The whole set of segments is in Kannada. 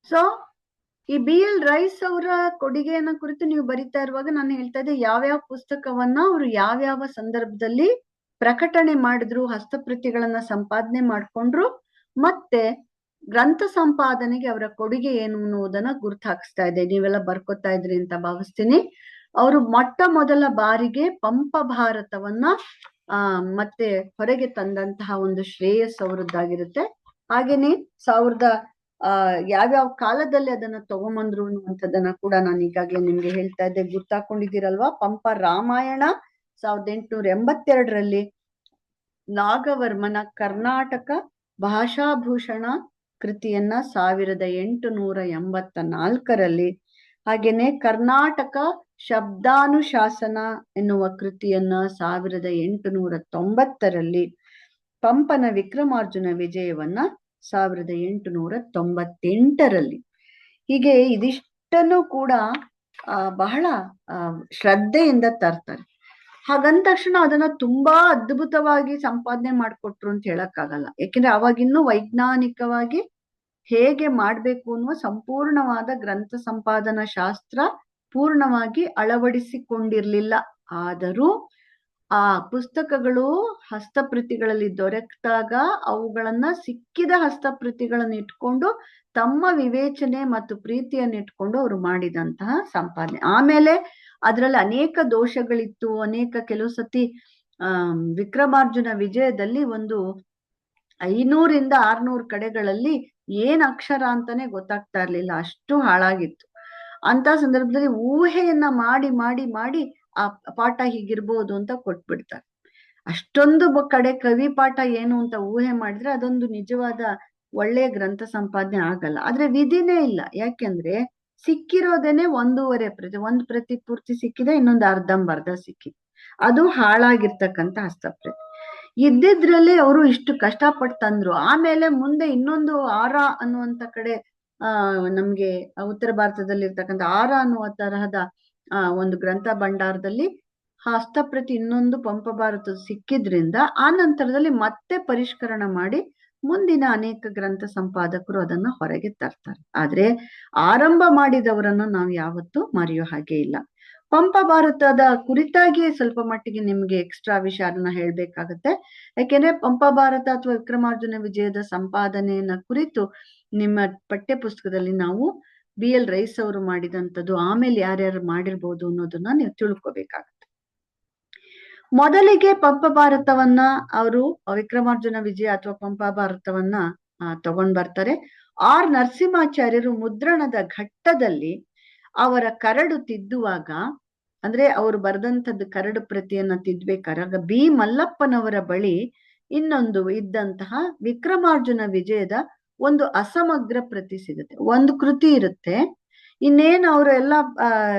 ಸೊ ಈ ಬಿ ಎಲ್ ರೈಸ್ ಅವರ ಕೊಡುಗೆಯನ್ನ ಕುರಿತು ನೀವು ಬರಿತಾ ಇರುವಾಗ ನಾನು ಹೇಳ್ತಾ ಇದ್ದೆ ಯಾವ್ಯಾವ ಪುಸ್ತಕವನ್ನ ಅವರು ಯಾವ್ಯಾವ ಸಂದರ್ಭದಲ್ಲಿ ಪ್ರಕಟಣೆ ಮಾಡಿದ್ರು, ಹಸ್ತಪ್ರತಿಗಳನ್ನ ಸಂಪಾದನೆ ಮಾಡ್ಕೊಂಡ್ರು, ಮತ್ತೆ ಗ್ರಂಥ ಸಂಪಾದನೆಗೆ ಅವರ ಕೊಡುಗೆ ಏನು ಅನ್ನುವುದನ್ನ ಗುರ್ತು ಹಾಕಿಸ್ತಾ ಇದೆ. ನೀವೆಲ್ಲ ಬರ್ಕೋತಾ ಇದ್ರಿ ಅಂತ ಭಾವಿಸ್ತೀನಿ. ಅವರು ಮೊಟ್ಟ ಮೊದಲ ಬಾರಿಗೆ ಪಂಪ ಭಾರತವನ್ನ ಮತ್ತೆ ಹೊರಗೆ ತಂದಂತಹ ಒಂದು ಶ್ರೇಯಸ್ ಅವರದ್ದಾಗಿರುತ್ತೆ. ಹಾಗೇನೆ ಯಾವ್ಯಾವ ಕಾಲದಲ್ಲಿ ಅದನ್ನ ತಗೊಂಬಂದ್ರು ಅನ್ನುವಂಥದ್ದನ್ನ ಕೂಡ ನಾನು ಈಗಾಗ್ಲೇ ನಿಮ್ಗೆ ಹೇಳ್ತಾ ಇದ್ದೆ, ಗುರ್ತಾಕೊಂಡಿದ್ದೀರಲ್ವಾ. ಪಂಪ ರಾಮಾಯಣ 1882ರಲ್ಲಿ, ನಾಗವರ್ಮನ ಕರ್ನಾಟಕ ಭಾಷಾಭೂಷಣ ಕೃತಿಯನ್ನ 1884ರಲ್ಲಿ, ಹಾಗೇನೆ ಕರ್ನಾಟಕ ಶಬ್ದಾನುಶಾಸನ ಎನ್ನುವ ಕೃತಿಯನ್ನ 1890ರಲ್ಲಿ, ಪಂಪನ ವಿಕ್ರಮಾರ್ಜುನ ವಿಜಯವನ್ನ 1898ರಲ್ಲಿ. ಹೀಗೆ ಇದಿಷ್ಟನ್ನು ಕೂಡ ಬಹಳ ಶ್ರದ್ಧೆಯಿಂದ ತರ್ತಾರೆ. ಹಾಗಂದ ತಕ್ಷಣ ಅದನ್ನ ತುಂಬಾ ಅದ್ಭುತವಾಗಿ ಸಂಪಾದನೆ ಮಾಡ್ಕೊಟ್ರು ಅಂತ ಹೇಳಕ್ಕಾಗಲ್ಲ. ಯಾಕೆಂದ್ರೆ ಅವಾಗಿನ್ನೂ ವೈಜ್ಞಾನಿಕವಾಗಿ ಹೇಗೆ ಮಾಡ್ಬೇಕು ಅನ್ನುವ ಸಂಪೂರ್ಣವಾದ ಗ್ರಂಥ ಸಂಪಾದನಾ ಶಾಸ್ತ್ರ ಪೂರ್ಣವಾಗಿ ಅಳವಡಿಸಿಕೊಂಡಿರ್ಲಿಲ್ಲ. ಆದರೂ ಆ ಪುಸ್ತಕಗಳು ಹಸ್ತಪ್ರತಿಗಳಲ್ಲಿ ದೊರಕಿದಾಗ ಅವುಗಳನ್ನ ಸಿಕ್ಕಿದ ಹಸ್ತಪ್ರತಿಗಳನ್ನ ಇಟ್ಕೊಂಡು ತಮ್ಮ ವಿವೇಚನೆ ಮತ್ತು ಪ್ರೀತಿಯನ್ನು ಇಟ್ಕೊಂಡು ಅವರು ಮಾಡಿದಂತಹ ಸಂಪಾದನೆ. ಆಮೇಲೆ ಅದರಲ್ಲಿ ಅನೇಕ ದೋಷಗಳಿತ್ತು. ಕೆಲವು ಸತಿ ವಿಕ್ರಮಾರ್ಜುನ ವಿಜಯದಲ್ಲಿ ಒಂದು 500ರಿಂದ 600 ಕಡೆಗಳಲ್ಲಿ ಏನ್ ಅಕ್ಷರ ಅಂತಾನೆ ಗೊತ್ತಾಗ್ತಾ ಇರ್ಲಿಲ್ಲ, ಅಷ್ಟು ಹಾಳಾಗಿತ್ತು. ಅಂತ ಸಂದರ್ಭದಲ್ಲಿ ಊಹೆಯನ್ನ ಮಾಡಿ ಮಾಡಿ ಮಾಡಿ ಆ ಪಾಠ ಹೀಗಿರ್ಬೋದು ಅಂತ ಕೊಟ್ಬಿಡ್ತಾರೆ. ಅಷ್ಟೊಂದು ಕಡೆ ಕವಿ ಪಾಠ ಏನು ಅಂತ ಊಹೆ ಮಾಡಿದ್ರೆ ಅದೊಂದು ನಿಜವಾದ ಒಳ್ಳೆಯ ಗ್ರಂಥ ಸಂಪಾದನೆ ಆಗಲ್ಲ. ಆದ್ರೆ ವಿಧಿನೇ ಇಲ್ಲ. ಯಾಕೆಂದ್ರೆ ಸಿಕ್ಕಿರೋದೇನೆ 1.5 ಪ್ರತಿ, ಒಂದು ಪ್ರತಿ ಪೂರ್ತಿ ಸಿಕ್ಕಿದೆ, ಇನ್ನೊಂದು ಅರ್ಧಂಬರ್ಧ ಸಿಕ್ಕಿದೆ. ಅದು ಹಾಳಾಗಿರ್ತಕ್ಕಂಥ ಹಸ್ತಪ್ರತಿ. ಇದ್ದಿದ್ರಲ್ಲಿ ಅವರು ಇಷ್ಟು ಕಷ್ಟಪಟ್ಟು ತಂದ್ರು. ಆಮೇಲೆ ಮುಂದೆ ಇನ್ನೊಂದು ಆರ ಅನ್ನುವಂತ ಕಡೆ ನಮ್ಗೆ ಉತ್ತರ ಭಾರತದಲ್ಲಿ ಇರ್ತಕ್ಕಂಥ ಆರ ಅನ್ನುವ ತರಹದ ಒಂದು ಗ್ರಂಥ ಭಂಡಾರದಲ್ಲಿ ಹಸ್ತಪ್ರತಿ ಇನ್ನೊಂದು ಪಂಪ ಭಾರತ ಸಿಕ್ಕಿದ್ರಿಂದ ಆ ನಂತರದಲ್ಲಿ ಮತ್ತೆ ಪರಿಷ್ಕರಣ ಮಾಡಿ ಮುಂದಿನ ಅನೇಕ ಗ್ರಂಥ ಸಂಪಾದಕರು ಅದನ್ನ ಹೊರಗೆ ತರ್ತಾರೆ. ಆದ್ರೆ ಆರಂಭ ಮಾಡಿದವರನ್ನ ನಾವು ಯಾವತ್ತೂ ಮರೆಯೋ ಹಾಗೆ ಇಲ್ಲ. ಪಂಪ ಭಾರತದ ಕುರಿತಾಗಿ ಸ್ವಲ್ಪ ಮಟ್ಟಿಗೆ ನಿಮ್ಗೆ ಎಕ್ಸ್ಟ್ರಾ ವಿಷಯನ ಹೇಳ್ಬೇಕಾಗತ್ತೆ. ಯಾಕೆಂದ್ರೆ ಪಂಪ ಭಾರತ ಅಥವಾ ವಿಕ್ರಮಾರ್ಜುನ ವಿಜಯದ ಸಂಪಾದನೆಯನ್ನ ಕುರಿತು ನಿಮ್ಮ ಪಠ್ಯ ಪುಸ್ತಕದಲ್ಲಿ ನಾವು ಬಿ ಎಲ್ ರೈಸ್ ಅವರು ಮಾಡಿದಂಥದ್ದು, ಆಮೇಲೆ ಯಾರ್ಯಾರು ಮಾಡಿರ್ಬೋದು ಅನ್ನೋದನ್ನ ನೀವು ತಿಳ್ಕೊಬೇಕಾಗತ್ತೆ. ಮೊದಲಿಗೆ ಪಂಪ ಭಾರತವನ್ನ ಅವರು ವಿಕ್ರಮಾರ್ಜುನ ವಿಜಯ ಅಥವಾ ಪಂಪ ಭಾರತವನ್ನ ತಗೊಂಡ್ ಬರ್ತಾರೆ. ಆರ್ ನರಸಿಂಹಾಚಾರ್ಯರು ಮುದ್ರಣದ ಘಟ್ಟದಲ್ಲಿ ಅವರ ಕರಡು ತಿದ್ದುವಾಗ, ಅಂದ್ರೆ ಅವರು ಬರೆದಂಥದ್ದು ಕರಡು ಪ್ರತಿಯನ್ನ ತಿದ್ಬೇಕಾಗ ಬಿ ಮಲ್ಲಪ್ಪನವರ ಬಳಿ ಇನ್ನೊಂದು ಇದ್ದಂತಹ ವಿಕ್ರಮಾರ್ಜುನ ವಿಜಯದ ಒಂದು ಅಸಮಗ್ರ ಪ್ರತಿ ಸಿಗುತ್ತೆ. ಒಂದು ಕೃತಿ ಇರುತ್ತೆ. ಇನ್ನೇನು ಅವರು ಎಲ್ಲ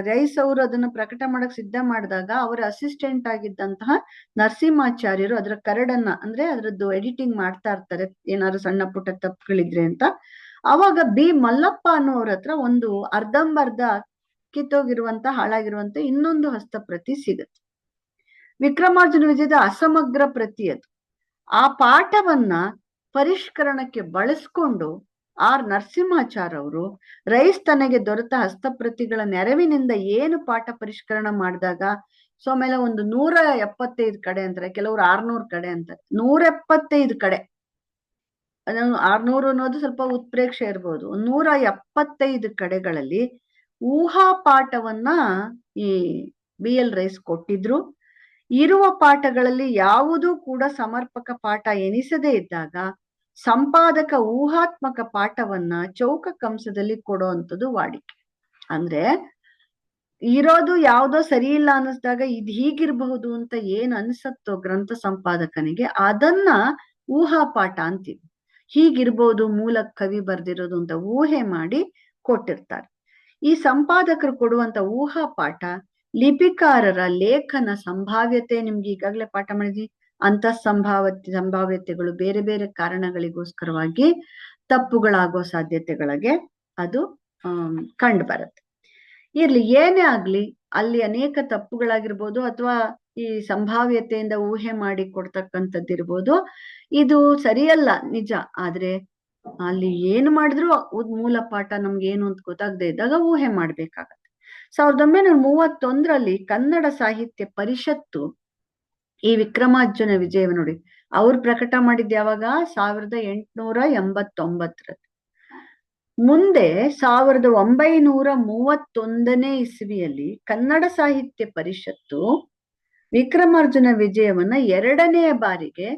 ರೈಸ್ ಅವರು ಅದನ್ನ ಪ್ರಕಟ ಮಾಡಕ್ ಸಿದ್ಧ ಮಾಡಿದಾಗ ಅವರ ಅಸಿಸ್ಟೆಂಟ್ ಆಗಿದ್ದಂತಹ ನರಸಿಂಹಾಚಾರ್ಯರು ಅದರ ಕರಡನ್ನ, ಅಂದ್ರೆ ಅದರದ್ದು ಎಡಿಟಿಂಗ್ ಮಾಡ್ತಾ ಇರ್ತಾರೆ ಏನಾದ್ರು ಸಣ್ಣ ಪುಟ್ಟ ತಪ್ಪುಗಳಿದ್ರೆ ಅಂತ. ಅವಾಗ ಬಿ ಮಲ್ಲಪ್ಪ ಅನ್ನೋರ ಹತ್ರ ಒಂದು ಅರ್ಧಂಬರ್ಧ ಕಿತ್ತೋಗಿರುವಂತ ಹಾಳಾಗಿರುವಂತ ಇನ್ನೊಂದು ಹಸ್ತಪ್ರತಿ ಸಿಗುತ್ತೆ. ವಿಕ್ರಮಾರ್ಜುನ ವಿಜಯದ ಅಸಮಗ್ರ ಪ್ರತಿ ಅದು. ಆ ಪಾಠವನ್ನ ಪರಿಷ್ಕರಣಕ್ಕೆ ಬಳಸ್ಕೊಂಡು ಆರ್ ನರಸಿಂಹಾಚಾರ್ ಅವರು ರೈಸ್ ತನಗೆ ದೊರೆತ ಹಸ್ತಪ್ರತಿಗಳ ನೆರವಿನಿಂದ ಏನು ಪಾಠ ಪರಿಷ್ಕರಣ ಮಾಡಿದಾಗ, ಸೊ ಆಮೇಲೆ ಒಂದು 175 ಕಡೆ ಅಂತಾರೆ, ಕೆಲವರು 600 ಕಡೆ ಅಂತಾರೆ, 175 ಕಡೆ. 600 ಅನ್ನೋದು ಸ್ವಲ್ಪ ಉತ್ಪ್ರೇಕ್ಷೆ ಇರ್ಬೋದು. 175 ಕಡೆಗಳಲ್ಲಿ ಊಹಾ ಪಾಠವನ್ನ ಈ ಬಿ ಎಲ್ ರೈಸ್ ಕೊಟ್ಟಿದ್ರು. ಇರುವ ಪಾಠಗಳಲ್ಲಿ ಯಾವುದೂ ಕೂಡ ಸಮರ್ಪಕ ಪಾಠ ಎನಿಸದೇ ಇದ್ದಾಗ ಸಂಪಾದಕ ಊಹಾತ್ಮಕ ಪಾಠವನ್ನ ಚೌಕ ಕಂಸದಲ್ಲಿ ಕೊಡುವಂಥದ್ದು ವಾಡಿಕೆ. ಅಂದ್ರೆ ಇರೋದು ಯಾವ್ದೋ ಸರಿ ಇಲ್ಲ ಅನ್ನಿಸ್ದಾಗ ಇದು ಹೀಗಿರ್ಬಹುದು ಅಂತ ಏನ್ ಅನ್ಸತ್ತೋ ಗ್ರಂಥ ಸಂಪಾದಕನಿಗೆ ಅದನ್ನ ಊಹಾ ಪಾಠ ಅಂತೀವಿ. ಹೀಗಿರ್ಬೋದು ಮೂಲ ಕವಿ ಬರ್ದಿರೋದು ಅಂತ ಊಹೆ ಮಾಡಿ ಕೊಟ್ಟಿರ್ತಾರೆ. ಈ ಸಂಪಾದಕರು ಕೊಡುವಂತ ಊಹಾ ಪಾಠ ಲಿಪಿಕಾರರ ಲೇಖನ ಸಂಭಾವ್ಯತೆ, ನಿಮ್ಗೆ ಈಗಾಗಲೇ ಪಾಠ ಮಾಡಿದ್ವಿ, ಅಂತ ಸಂಭಾವ್ಯತೆಗಳು ಬೇರೆ ಬೇರೆ ಕಾರಣಗಳಿಗೋಸ್ಕರವಾಗಿ ತಪ್ಪುಗಳಾಗೋ ಸಾಧ್ಯತೆಗಳಿಗೆ ಅದು ಕಂಡು ಬರುತ್ತೆ. ಇರ್ಲಿ, ಏನೇ ಆಗ್ಲಿ ಅಲ್ಲಿ ಅನೇಕ ತಪ್ಪುಗಳಾಗಿರ್ಬೋದು ಅಥವಾ ಈ ಸಂಭಾವ್ಯತೆಯಿಂದ ಊಹೆ ಮಾಡಿ ಕೊಡ್ತಕ್ಕಂಥದ್ದಿರ್ಬೋದು. ಇದು ಸರಿಯಲ್ಲ ನಿಜ. ಆದ್ರೆ ಅಲ್ಲಿ ಏನು ಮಾಡಿದ್ರು ಮೂಲ ಪಾಠ ನಮ್ಗೆ ಏನು ಅಂತ ಗೊತ್ತಾಗದೆ ಇದ್ದಾಗ ಊಹೆ ಮಾಡ್ಬೇಕಾಗತ್ತೆ. 1931ರಲ್ಲಿ ಕನ್ನಡ ಸಾಹಿತ್ಯ ಪರಿಷತ್ತು ಈ ವಿಕ್ರಮಾರ್ಜುನ ವಿಜಯ ನೋಡಿ ಅವ್ರು ಪ್ರಕಟ ಮಾಡಿದ್ ಯಾವಾಗ 1889ರಲ್ಲಿ. ಮುಂದೆ 1931ನೇ ಇಸ್ವಿಯಲ್ಲಿ ಕನ್ನಡ ಸಾಹಿತ್ಯ ಪರಿಷತ್ತು ವಿಕ್ರಮಾರ್ಜುನ ವಿಜಯವನ್ನ 2ನೇ ಬಾರಿಗೆ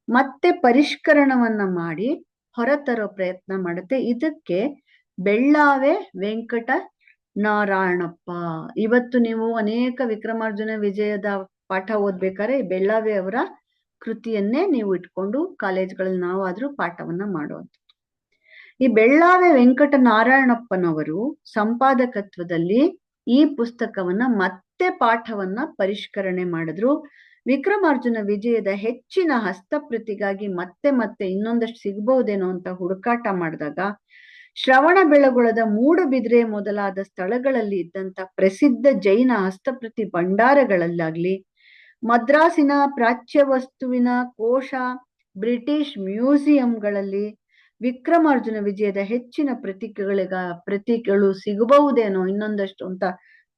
ಮತ್ತೆ ಪರಿಷ್ಕರಣವನ್ನ ಮಾಡಿ ಹೊರತರೋ ಪ್ರಯತ್ನ ಮಾಡುತ್ತೆ. ಇದಕ್ಕೆ ಬೆಳ್ಳಾವೆ ವೆಂಕಟ ನಾರಾಯಣಪ್ಪ. ಇವತ್ತು ನೀವು ಅನೇಕ ವಿಕ್ರಮಾರ್ಜುನ ವಿಜಯದ ಪಾಠ ಓದ್ಬೇಕಾದ್ರೆ ಬೆಳ್ಳಾವೆ ಅವರ ಕೃತಿಯನ್ನೇ ನೀವು ಇಟ್ಕೊಂಡು ಕಾಲೇಜ್ಗಳಲ್ಲಿ ನಾವಾದ್ರೂ ಪಾಠವನ್ನ ಮಾಡುವಂಥದ್ದು. ಈ ಬೆಳ್ಳಾವೆ ವೆಂಕಟ ನಾರಾಯಣಪ್ಪನವರು ಸಂಪಾದಕತ್ವದಲ್ಲಿ ಈ ಪುಸ್ತಕವನ್ನ ಮತ್ತೆ ಪಾಠವನ್ನ ಪರಿಷ್ಕರಣೆ ಮಾಡಿದ್ರು. ವಿಕ್ರಮಾರ್ಜುನ ವಿಜಯದ ಹೆಚ್ಚಿನ ಹಸ್ತಪ್ರತಿಗಾಗಿ ಮತ್ತೆ ಮತ್ತೆ ಇನ್ನೊಂದಷ್ಟು ಸಿಗ್ಬಹುದೇನೋ ಅಂತ ಹುಡುಕಾಟ ಮಾಡಿದಾಗ ಶ್ರವಣ ಬೆಳಗೊಳದ ಮೂಡುಬಿದ್ರೆ ಮೊದಲಾದ ಸ್ಥಳಗಳಲ್ಲಿ ಇದ್ದಂತ ಪ್ರಸಿದ್ಧ ಜೈನ ಹಸ್ತಪ್ರತಿ ಭಂಡಾರಗಳಲ್ಲಾಗ್ಲಿ, ಮದ್ರಾಸಿನ ಪ್ರಾಚ್ಯ ವಸ್ತುವಿನ ಕೋಶ, ಬ್ರಿಟಿಷ್ ಮ್ಯೂಸಿಯಂಗಳಲ್ಲಿ ವಿಕ್ರಮಾರ್ಜುನ ವಿಜಯದ ಹೆಚ್ಚಿನ ಪ್ರತಿಗಳು ಸಿಗಬಹುದೇನೋ ಇನ್ನೊಂದಷ್ಟು ಅಂತ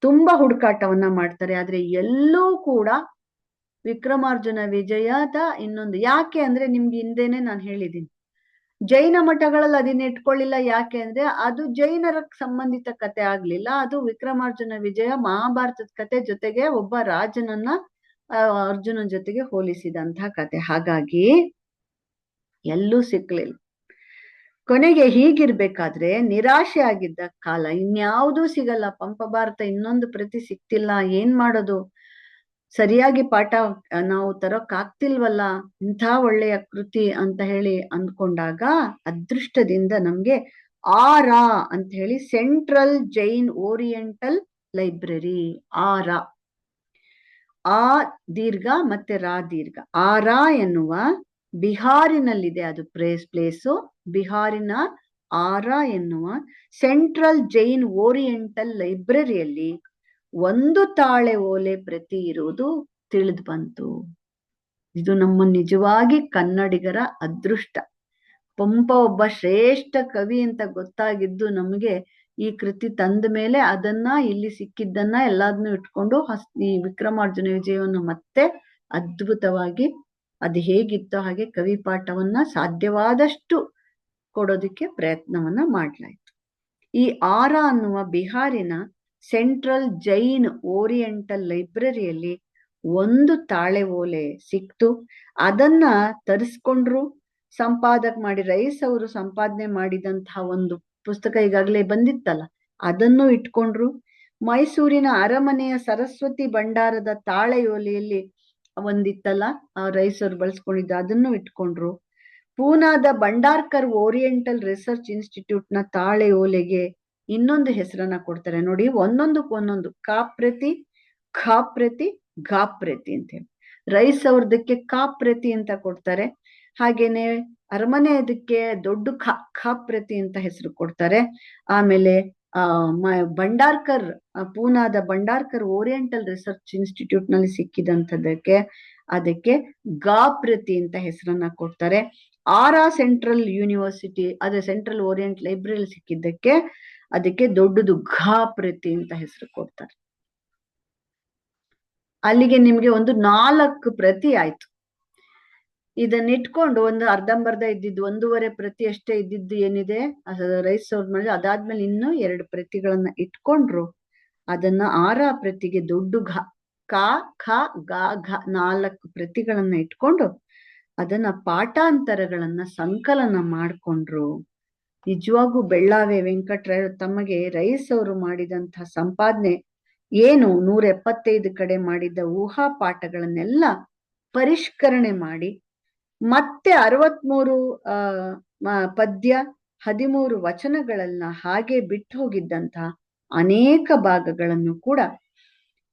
ತುಂಬಾ ಹುಡುಕಾಟವನ್ನ ಮಾಡ್ತಾರೆ. ಆದ್ರೆ ಎಲ್ಲೂ ಕೂಡ ವಿಕ್ರಮಾರ್ಜುನ ವಿಜಯದ ಇನ್ನೊಂದು ಯಾಕೆ ಅಂದ್ರೆ ನಿಮ್ಗೆ ಹಿಂದೆನೆ ನಾನು ಹೇಳಿದ್ದೀನಿ, ಜೈನ ಮಠಗಳಲ್ಲಿ ಅದನ್ನ ಇಟ್ಕೊಳ್ಳಿಲ್ಲ. ಯಾಕೆ ಅಂದ್ರೆ ಅದು ಜೈನರ ಸಂಬಂಧಿತ ಕತೆ ಆಗ್ಲಿಲ್ಲ. ಅದು ವಿಕ್ರಮಾರ್ಜುನ ವಿಜಯ ಮಹಾಭಾರತದ ಕತೆ ಜೊತೆಗೆ ಒಬ್ಬ ರಾಜನನ್ನ ಅರ್ಜುನನ ಜೊತೆಗೆ ಹೋಲಿಸಿದಂತಹ ಕತೆ. ಹಾಗಾಗಿ ಎಲ್ಲೂ ಸಿಕ್ಲಿಲ್ಲ. ಕೊನೆಗೆ ಹೀಗಿರ್ಬೇಕಾದ್ರೆ ನಿರಾಶೆ ಆಗಿದ್ದ ಕಾಲ, ಇನ್ಯಾವುದೂ ಸಿಗಲ್ಲ, ಪಂಪ ಭಾರತ ಇನ್ನೊಂದು ಪ್ರತಿ ಸಿಕ್ತಿಲ್ಲ, ಏನ್ ಮಾಡೋದು, ಸರಿಯಾಗಿ ಪಾಠ ನಾವು ತರೋಕ್ ಆಗ್ತಿಲ್ವಲ್ಲ, ಇಂಥ ಒಳ್ಳೆಯ ಕೃತಿ ಅಂತ ಹೇಳಿ ಅಂದ್ಕೊಂಡಾಗ ಅದೃಷ್ಟದಿಂದ ನಮ್ಗೆ ಆರಾ ಅಂತ ಹೇಳಿ ಸೆಂಟ್ರಲ್ ಜೈನ್ ಓರಿಯೆಂಟಲ್ ಲೈಬ್ರರಿ, ಆರಾ, ಆ ದೀರ್ಘ ಮತ್ತೆ ರಾ ದೀರ್ಘ, ಆರಾ ಎನ್ನುವ ಬಿಹಾರಿನಲ್ಲಿದೆ ಅದು ಪ್ಲೇಸು. ಬಿಹಾರಿನ ಆರಾ ಎನ್ನುವ ಸೆಂಟ್ರಲ್ ಜೈನ್ ಓರಿಯೆಂಟಲ್ ಲೈಬ್ರರಿಯಲ್ಲಿ ಒಂದು ತಾಳೆ ಓಲೆ ಪ್ರತಿ ಇರುವುದು ತಿಳಿದು ಬಂತು. ಇದು ನಮ್ಮ ನಿಜವಾಗಿ ಕನ್ನಡಿಗರ ಅದೃಷ್ಟ. ಪಂಪ ಒಬ್ಬ ಶ್ರೇಷ್ಠ ಕವಿ ಅಂತ ಗೊತ್ತಾಗಿದ್ದು ನಮಗೆ ಈ ಕೃತಿ ತಂದ ಮೇಲೆ ಅದನ್ನ ಇಲ್ಲಿ ಸಿಕ್ಕಿದ್ದನ್ನ ಎಲ್ಲದನ್ನೂ ಇಟ್ಕೊಂಡು ಈ ವಿಕ್ರಮಾರ್ಜುನ ವಿಜಯವನ್ನು ಮತ್ತೆ ಅದ್ಭುತವಾಗಿ ಅದು ಹೇಗಿತ್ತೋ ಹಾಗೆ ಕವಿ ಪಾಠವನ್ನ ಸಾಧ್ಯವಾದಷ್ಟು ಕೊಡೋದಕ್ಕೆ ಪ್ರಯತ್ನವನ್ನ ಮಾಡ್ಲಾಯ್ತು. ಈ ಆರಾ ಅನ್ನುವ ಬಿಹಾರಿನ ಸೆಂಟ್ರಲ್ ಜೈನ್ ಓರಿಯೆಂಟಲ್ ಲೈಬ್ರರಿಯಲ್ಲಿ ಒಂದು ತಾಳೆ ಓಲೆ ಸಿಕ್ತು. ಅದನ್ನ ತರಿಸ್ಕೊಂಡ್ರು. ಸಂಪಾದಕ ಮಾಡಿ ರೈಸ್ ಅವರು ಸಂಪಾದನೆ ಮಾಡಿದಂತಹ ಒಂದು ಪುಸ್ತಕ ಈಗಾಗಲೇ ಬಂದಿತ್ತಲ್ಲ, ಅದನ್ನು ಇಟ್ಕೊಂಡ್ರು. ಮೈಸೂರಿನ ಅರಮನೆಯ ಸರಸ್ವತಿ ಭಂಡಾರದ ತಾಳೆ ಓಲೆಯಲ್ಲಿ ಒಂದಿತ್ತಲ್ಲ, ರೈಸ್ ಅವರು ಬಳಸ್ಕೊಂಡಿದ್ದ, ಅದನ್ನು ಇಟ್ಕೊಂಡ್ರು. ಪೂನಾದ ಭಂಡಾರ್ಕರ್ ಓರಿಯೆಂಟಲ್ ರಿಸರ್ಚ್ ಇನ್ಸ್ಟಿಟ್ಯೂಟ್ ನ ತಾಳೆ ಓಲೆಗೆ ಇನ್ನೊಂದು ಹೆಸರನ್ನ ಕೊಡ್ತಾರೆ ನೋಡಿ, ಒಂದೊಂದಕ್ಕೆ ಒಂದೊಂದು ಕಾಪ್ರತಿ, ಖಾಪ್ರತಿ, ಘಾಪ್ರತಿ ಅಂತ ಹೇಳಿ. ರೈಸ್ ಅವ್ರದಕ್ಕೆ ಕಾಪ್ರತಿ ಅಂತ ಕೊಡ್ತಾರೆ. ಹಾಗೇನೆ ಅರಮನೆ ಅದಕ್ಕೆ ದೊಡ್ಡ ಖಾಪ್ರತಿ ಅಂತ ಹೆಸರು ಕೊಡ್ತಾರೆ. ಆಮೇಲೆ ಭಂಡಾರ್ಕರ್, ಪೂನಾದ ಭಂಡಾರ್ಕರ್ ಓರಿಯೆಂಟಲ್ ರಿಸರ್ಚ್ ಇನ್ಸ್ಟಿಟ್ಯೂಟ್ ನಲ್ಲಿ ಸಿಕ್ಕಿದಂಥದಕ್ಕೆ ಅದಕ್ಕೆ ಗಾಪ್ರತಿ ಅಂತ ಹೆಸರನ್ನ ಕೊಡ್ತಾರೆ. ಆರಾ ಸೆಂಟ್ರಲ್ ಯೂನಿವರ್ಸಿಟಿ, ಅದೇ ಸೆಂಟ್ರಲ್ ಓರಿಯೆಂಟ್ ಲೈಬ್ರರಿಯಲ್ಲಿ ಸಿಕ್ಕಿದ್ದಕ್ಕೆ ಅದಕ್ಕೆ ದೊಡ್ಡದು ಘಾಪ್ರತಿ ಅಂತ ಹೆಸರು ಕೊಡ್ತಾರೆ. ಅಲ್ಲಿಗೆ ನಿಮ್ಗೆ ಒಂದು 4 ಪ್ರತಿ ಆಯ್ತು. ಇದನ್ನ ಇಟ್ಕೊಂಡು ಒಂದು ಅರ್ಧಂಬರ್ಧ ಇದ್ದಿದ್ದು 1.5 ಪ್ರತಿ ಅಷ್ಟೇ ಇದ್ದಿದ್ದು ಏನಿದೆ ರೈಸ್ ಅವ್ರ ಮೇಲೆ, ಅದಾದ್ಮೇಲೆ ಇನ್ನೂ 2 ಪ್ರತಿಗಳನ್ನ ಇಟ್ಕೊಂಡ್ರು. ಅದನ್ನ ಆರಾ ಪ್ರತಿಗೆ ದೊಡ್ಡ ಕ ಖ ಗ ಘ 4 ಪ್ರತಿಗಳನ್ನ ಇಟ್ಕೊಂಡು ಅದನ್ನ ಪಾಠಾಂತರಗಳನ್ನ ಸಂಕಲನ ಮಾಡ್ಕೊಂಡ್ರು. ನಿಜವಾಗೂ ಬೆಳ್ಳಾವೆ ವೆಂಕಟರಾಯರು ತಮಗೆ ರೈಸ್ ಅವರು ಮಾಡಿದಂತಹ ಸಂಪಾದನೆ ಏನು 175 ಕಡೆ ಮಾಡಿದ್ದ ಊಹಾ ಪಾಠಗಳನ್ನೆಲ್ಲ ಪರಿಷ್ಕರಣೆ ಮಾಡಿ ಮತ್ತೆ 63 ಪದ್ಯ 13 ವಚನಗಳನ್ನ ಹಾಗೆ ಬಿಟ್ಟು ಹೋಗಿದ್ದಂತಹ ಅನೇಕ ಭಾಗಗಳನ್ನು ಕೂಡ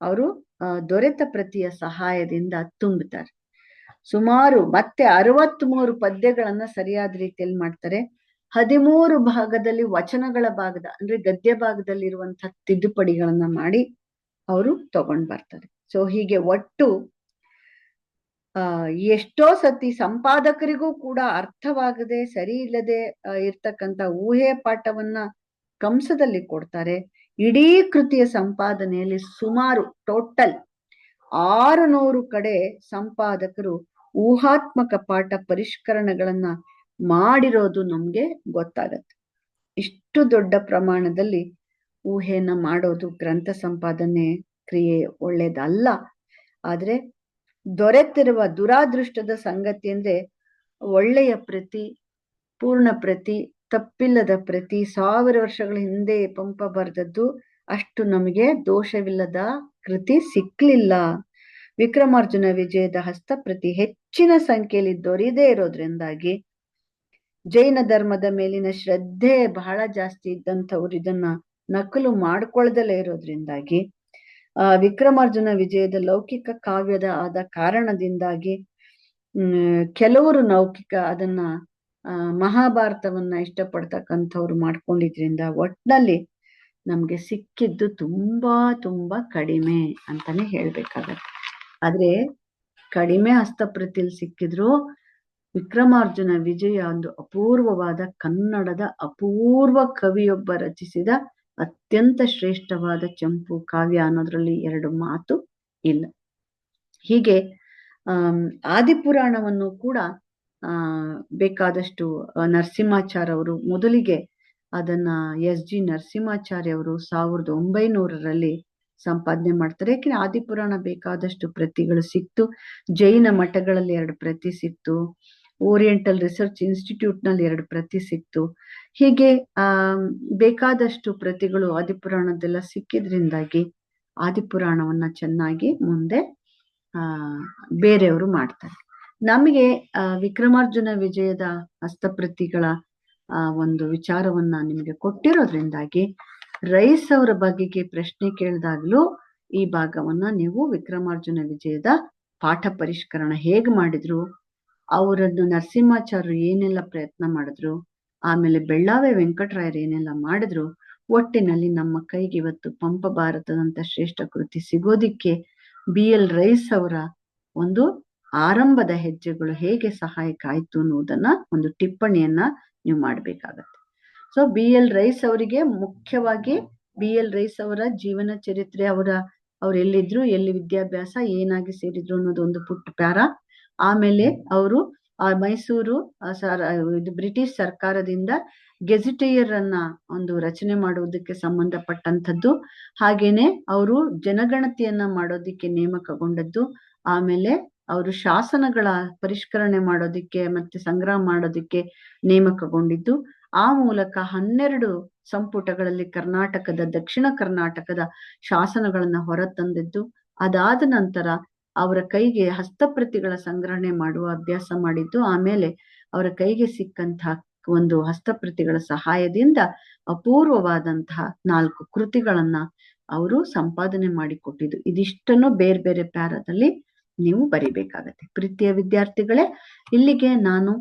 ಅವರು ದೊರೆತ ಪ್ರತಿಯ ಸಹಾಯದಿಂದ ತುಂಬುತ್ತಾರೆ. ಸುಮಾರು ಮತ್ತೆ 63 ಪದ್ಯಗಳನ್ನ ಸರಿಯಾದ ರೀತಿಯಲ್ಲಿ ಮಾಡ್ತಾರೆ. 13 ಭಾಗದಲ್ಲಿ ವಚನಗಳ ಭಾಗದ ಅಂದ್ರೆ ಗದ್ಯ ಭಾಗದಲ್ಲಿರುವಂತಹ ತಿದ್ದುಪಡಿಗಳನ್ನ ಮಾಡಿ ಅವರು ತಗೊಂಡ್ ಬರ್ತಾರೆ. ಸೊ ಹೀಗೆ ಒಟ್ಟು ಎಷ್ಟೋ ಸತಿ ಸಂಪಾದಕರಿಗೂ ಕೂಡ ಅರ್ಥವಾಗದೆ ಸರಿ ಇಲ್ಲದೆ ಇರ್ತಕ್ಕಂಥ ಊಹೆ ಪಾಠವನ್ನ ಕಂಸದಲ್ಲಿ ಕೊಡ್ತಾರೆ. ಇಡೀ ಕೃತಿಯ ಸಂಪಾದನೆಯಲ್ಲಿ ಸುಮಾರು ಟೋಟಲ್ 600 ಕಡೆ ಸಂಪಾದಕರು ಊಹಾತ್ಮಕ ಪಾಠ ಪರಿಷ್ಕರಣಗಳನ್ನ ಮಾಡಿರೋದು ನಮ್ಗೆ ಗೊತ್ತಾಗತ್ತೆ. ಇಷ್ಟು ದೊಡ್ಡ ಪ್ರಮಾಣದಲ್ಲಿ ಊಹೆಯನ್ನ ಮಾಡೋದು ಗ್ರಂಥ ಸಂಪಾದನೆ ಕ್ರಿಯೆ ಒಳ್ಳೇದಲ್ಲ. ಆದ್ರೆ ದೊರೆತಿರುವ ದುರಾದೃಷ್ಟದ ಸಂಗತಿ ಅಂದ್ರೆ ಒಳ್ಳೆಯ ಪ್ರತಿ, ಪೂರ್ಣ ಪ್ರತಿ, ತಪ್ಪಿಲ್ಲದ ಪ್ರತಿ 1000 ವರ್ಷಗಳ ಹಿಂದೆ ಪಂಪ ಬರೆದದ್ದು ಅಷ್ಟು ನಮಗೆ ದೋಷವಿಲ್ಲದ ಕೃತಿ ಸಿಕ್ಲಿಲ್ಲ. ವಿಕ್ರಮಾರ್ಜುನ ವಿಜಯದ ಹಸ್ತಪ್ರತಿ ಹೆಚ್ಚಿನ ಸಂಖ್ಯೆಯಲ್ಲಿ ದೊರೆಯದೇ ಇರೋದ್ರಿಂದಾಗಿ ಜೈನ ಧರ್ಮದ ಮೇಲಿನ ಶ್ರದ್ಧೆ ಬಹಳ ಜಾಸ್ತಿ ಇದ್ದಂಥವ್ರು ಇದನ್ನ ನಕಲು ಮಾಡ್ಕೊಳ್ದಲೇ ಇರೋದ್ರಿಂದಾಗಿ ವಿಕ್ರಮಾರ್ಜುನ ವಿಜಯದ ಲೌಕಿಕ ಕಾವ್ಯದ ಆದ ಕಾರಣದಿಂದಾಗಿ ಕೆಲವರು ಅದನ್ನ ಮಹಾಭಾರತವನ್ನ ಇಷ್ಟಪಡ್ತಕ್ಕಂಥವ್ರು ಮಾಡ್ಕೊಂಡಿದ್ರಿಂದ ಒಟ್ನಲ್ಲಿ ನಮ್ಗೆ ಸಿಕ್ಕಿದ್ದು ತುಂಬಾ ಕಡಿಮೆ ಅಂತಾನೆ ಹೇಳ್ಬೇಕಾಗತ್ತೆ. ಆದ್ರೆ ಕಡಿಮೆ ಹಸ್ತಪ್ರತಿಯಲ್ಲಿ ಸಿಕ್ಕಿದ್ರು ವಿಕ್ರಮಾರ್ಜುನ ವಿಜಯ ಒಂದು ಅಪೂರ್ವವಾದ ಕನ್ನಡದ ಅಪೂರ್ವ ಕವಿಯೊಬ್ಬ ರಚಿಸಿದ ಅತ್ಯಂತ ಶ್ರೇಷ್ಠವಾದ ಚಂಪು ಕಾವ್ಯ ಅನ್ನೋದ್ರಲ್ಲಿ 2 ಮಾತು ಇಲ್ಲ. ಹೀಗೆ ಆದಿಪುರಾಣವನ್ನು ಕೂಡ ಬೇಕಾದಷ್ಟು ನರಸಿಂಹಾಚಾರ್ಯ ಅವರು ಮೊದಲಿಗೆ ಅದನ್ನ SG ನರಸಿಂಹಾಚಾರ್ಯ ಅವರು 1900ರಲ್ಲಿ ಸಂಪಾದನೆ ಮಾಡ್ತಾರೆ. ಯಾಕೆಂದ್ರೆ ಆದಿಪುರಾಣ ಬೇಕಾದಷ್ಟು ಪ್ರತಿಗಳು ಸಿಕ್ತು. ಜೈನ ಮಠಗಳಲ್ಲಿ 2 ಪ್ರತಿ ಸಿಕ್ತು. ಓರಿಯೆಂಟಲ್ ರಿಸರ್ಚ್ ಇನ್ಸ್ಟಿಟ್ಯೂಟ್ ನಲ್ಲಿ 2 ಪ್ರತಿ ಸಿಕ್ತು. ಹೀಗೆ ಬೇಕಾದಷ್ಟು ಪ್ರತಿಗಳು ಆದಿಪುರಾಣದೆಲ್ಲ ಸಿಕ್ಕಿದ್ರಿಂದಾಗಿ ಆದಿಪುರಾಣವನ್ನ ಚೆನ್ನಾಗಿ ಮುಂದೆ ಬೇರೆಯವರು ಮಾಡ್ತಾರೆ. ನಮಗೆ ವಿಕ್ರಮಾರ್ಜುನ ವಿಜಯದ ಹಸ್ತಪ್ರತಿಗಳ ಒಂದು ವಿಚಾರವನ್ನ ನಿಮಗೆ ಕೊಟ್ಟಿರೋದ್ರಿಂದಾಗಿ ರೈಸ್ ಅವರ ಬಗೆಗೆ ಪ್ರಶ್ನೆ ಕೇಳಿದಾಗ್ಲೂ ಈ ಭಾಗವನ್ನ ನೀವು ವಿಕ್ರಮಾರ್ಜುನ ವಿಜಯದ ಪಾಠ ಪರಿಷ್ಕರಣ ಹೇಗೆ ಮಾಡಿದ್ರು, ಅವರನ್ನು ನರಸಿಂಹಾಚಾರ್ಯರು ಏನೆಲ್ಲ ಪ್ರಯತ್ನ ಮಾಡಿದ್ರು, ಆಮೇಲೆ ಬೆಳ್ಳಾವೆ ವೆಂಕಟರಾಯರು ಏನೆಲ್ಲ ಮಾಡಿದ್ರು, ಒಟ್ಟಿನಲ್ಲಿ ನಮ್ಮ ಕೈಗೆ ಇವತ್ತು ಪಂಪ ಭಾರತದಂತ ಶ್ರೇಷ್ಠ ಕೃತಿ ಸಿಗೋದಿಕ್ಕೆ BL ರೈಸ್ ಅವರ ಒಂದು ಆರಂಭದ ಹೆಜ್ಜೆಗಳು ಹೇಗೆ ಸಹಾಯಕ ಆಯ್ತು ಅನ್ನೋದನ್ನ ಒಂದು ಟಿಪ್ಪಣಿಯನ್ನ ನೀವು ಮಾಡ್ಬೇಕಾಗತ್ತೆ. ಸೊ BL ರೈಸ್ ಅವರಿಗೆ ಮುಖ್ಯವಾಗಿ BL ರೈಸ್ ಅವರ ಜೀವನ ಚರಿತ್ರೆ, ಅವ್ರು ಎಲ್ಲಿದ್ರು, ಎಲ್ಲಿ ವಿದ್ಯಾಭ್ಯಾಸ, ಏನಾಗಿ ಸೇರಿದ್ರು ಅನ್ನೋದು ಒಂದು ಪುಟ್ಟ ಪ್ಯಾರ. ಆಮೇಲೆ ಅವರು ಮೈಸೂರು ಇದು ಬ್ರಿಟಿಷ್ ಸರ್ಕಾರದಿಂದ ಗೆಜಿಟೇಯರ್ ಅನ್ನ ಒಂದು ರಚನೆ ಮಾಡುವುದಕ್ಕೆ ಸಂಬಂಧಪಟ್ಟಂಥದ್ದು. ಹಾಗೇನೆ ಅವರು ಜನಗಣತಿಯನ್ನ ಮಾಡೋದಿಕ್ಕೆ ನೇಮಕಗೊಂಡದ್ದು. ಆಮೇಲೆ ಅವರು ಶಾಸನಗಳ ಪರಿಷ್ಕರಣೆ ಮಾಡೋದಿಕ್ಕೆ ಮತ್ತೆ ಸಂಗ್ರಹ ಮಾಡೋದಿಕ್ಕೆ ನೇಮಕಗೊಂಡಿದ್ದು. ಆ ಮೂಲಕ 12 ಸಂಪುಟಗಳಲ್ಲಿ ಕರ್ನಾಟಕದ, ದಕ್ಷಿಣ ಕರ್ನಾಟಕದ ಶಾಸನಗಳನ್ನ ಹೊರತಂದಿದ್ದು. ಅದಾದ ನಂತರ ಅವರ ಕೈಗೆ ಹಸ್ತಪ್ರತಿಗಳ ಸಂಗ್ರಹಣೆ ಮಾಡುವ ಅಭ್ಯಾಸ ಮಾಡಿದ್ದು. ಆಮೇಲೆ ಅವರ ಕೈಗೆ ಸಿಕ್ಕಂತಹ ಒಂದು ಹಸ್ತಪ್ರತಿಗಳ ಸಹಾಯದಿಂದ ಅಪೂರ್ವವಾದಂತಹ 4 ಕೃತಿಗಳನ್ನ ಅವರು ಸಂಪಾದನೆ ಮಾಡಿಕೊಟ್ಟಿದ್ದು. ಇದಿಷ್ಟನ್ನು ಬೇರೆ ಬೇರೆ ಪ್ಯಾರದಲ್ಲಿ ನೀವು ಬರಿಬೇಕಾಗತ್ತೆ. ಪ್ರೀತಿಯ ವಿದ್ಯಾರ್ಥಿಗಳೇ, ಇಲ್ಲಿಗೆ ನಾನು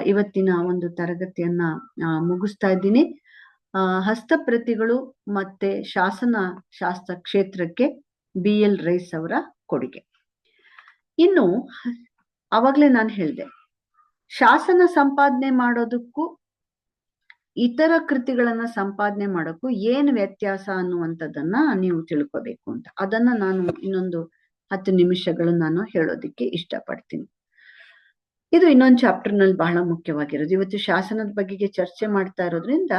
ಇವತ್ತಿನ ಒಂದು ತರಗತಿಯನ್ನ ಮುಗಿಸ್ತಾ ಇದ್ದೀನಿ. ಹಸ್ತಪ್ರತಿಗಳು ಮತ್ತೆ ಶಾಸನ ಕ್ಷೇತ್ರಕ್ಕೆ BL ರೈಸ್ ಅವರ ಕೊಡುಗೆ. ಇನ್ನು ಅವಾಗ್ಲೇ ನಾನು ಹೇಳಿದೆ, ಶಾಸನ ಸಂಪಾದನೆ ಮಾಡೋದಕ್ಕೂ ಇತರ ಕೃತಿಗಳನ್ನ ಸಂಪಾದನೆ ಮಾಡೋಕ್ಕೂ ಏನು ವ್ಯತ್ಯಾಸ ಅನ್ನುವಂಥದ್ದನ್ನ ನೀವು ತಿಳ್ಕೋಬೇಕು ಅಂತ. ಅದನ್ನ ನಾನು ಇನ್ನೊಂದು 10 ನಿಮಿಷಗಳು ನಾನು ಹೇಳೋದಿಕ್ಕೆ ಇಷ್ಟಪಡ್ತೀನಿ. ಇದು ಇನ್ನೊಂದು ಚಾಪ್ಟರ್ ನಲ್ಲಿ ಬಹಳ ಮುಖ್ಯವಾಗಿರೋದು. ಇವತ್ತು ಶಾಸನದ ಬಗೆಗೆ ಚರ್ಚೆ ಮಾಡ್ತಾ ಇರೋದ್ರಿಂದ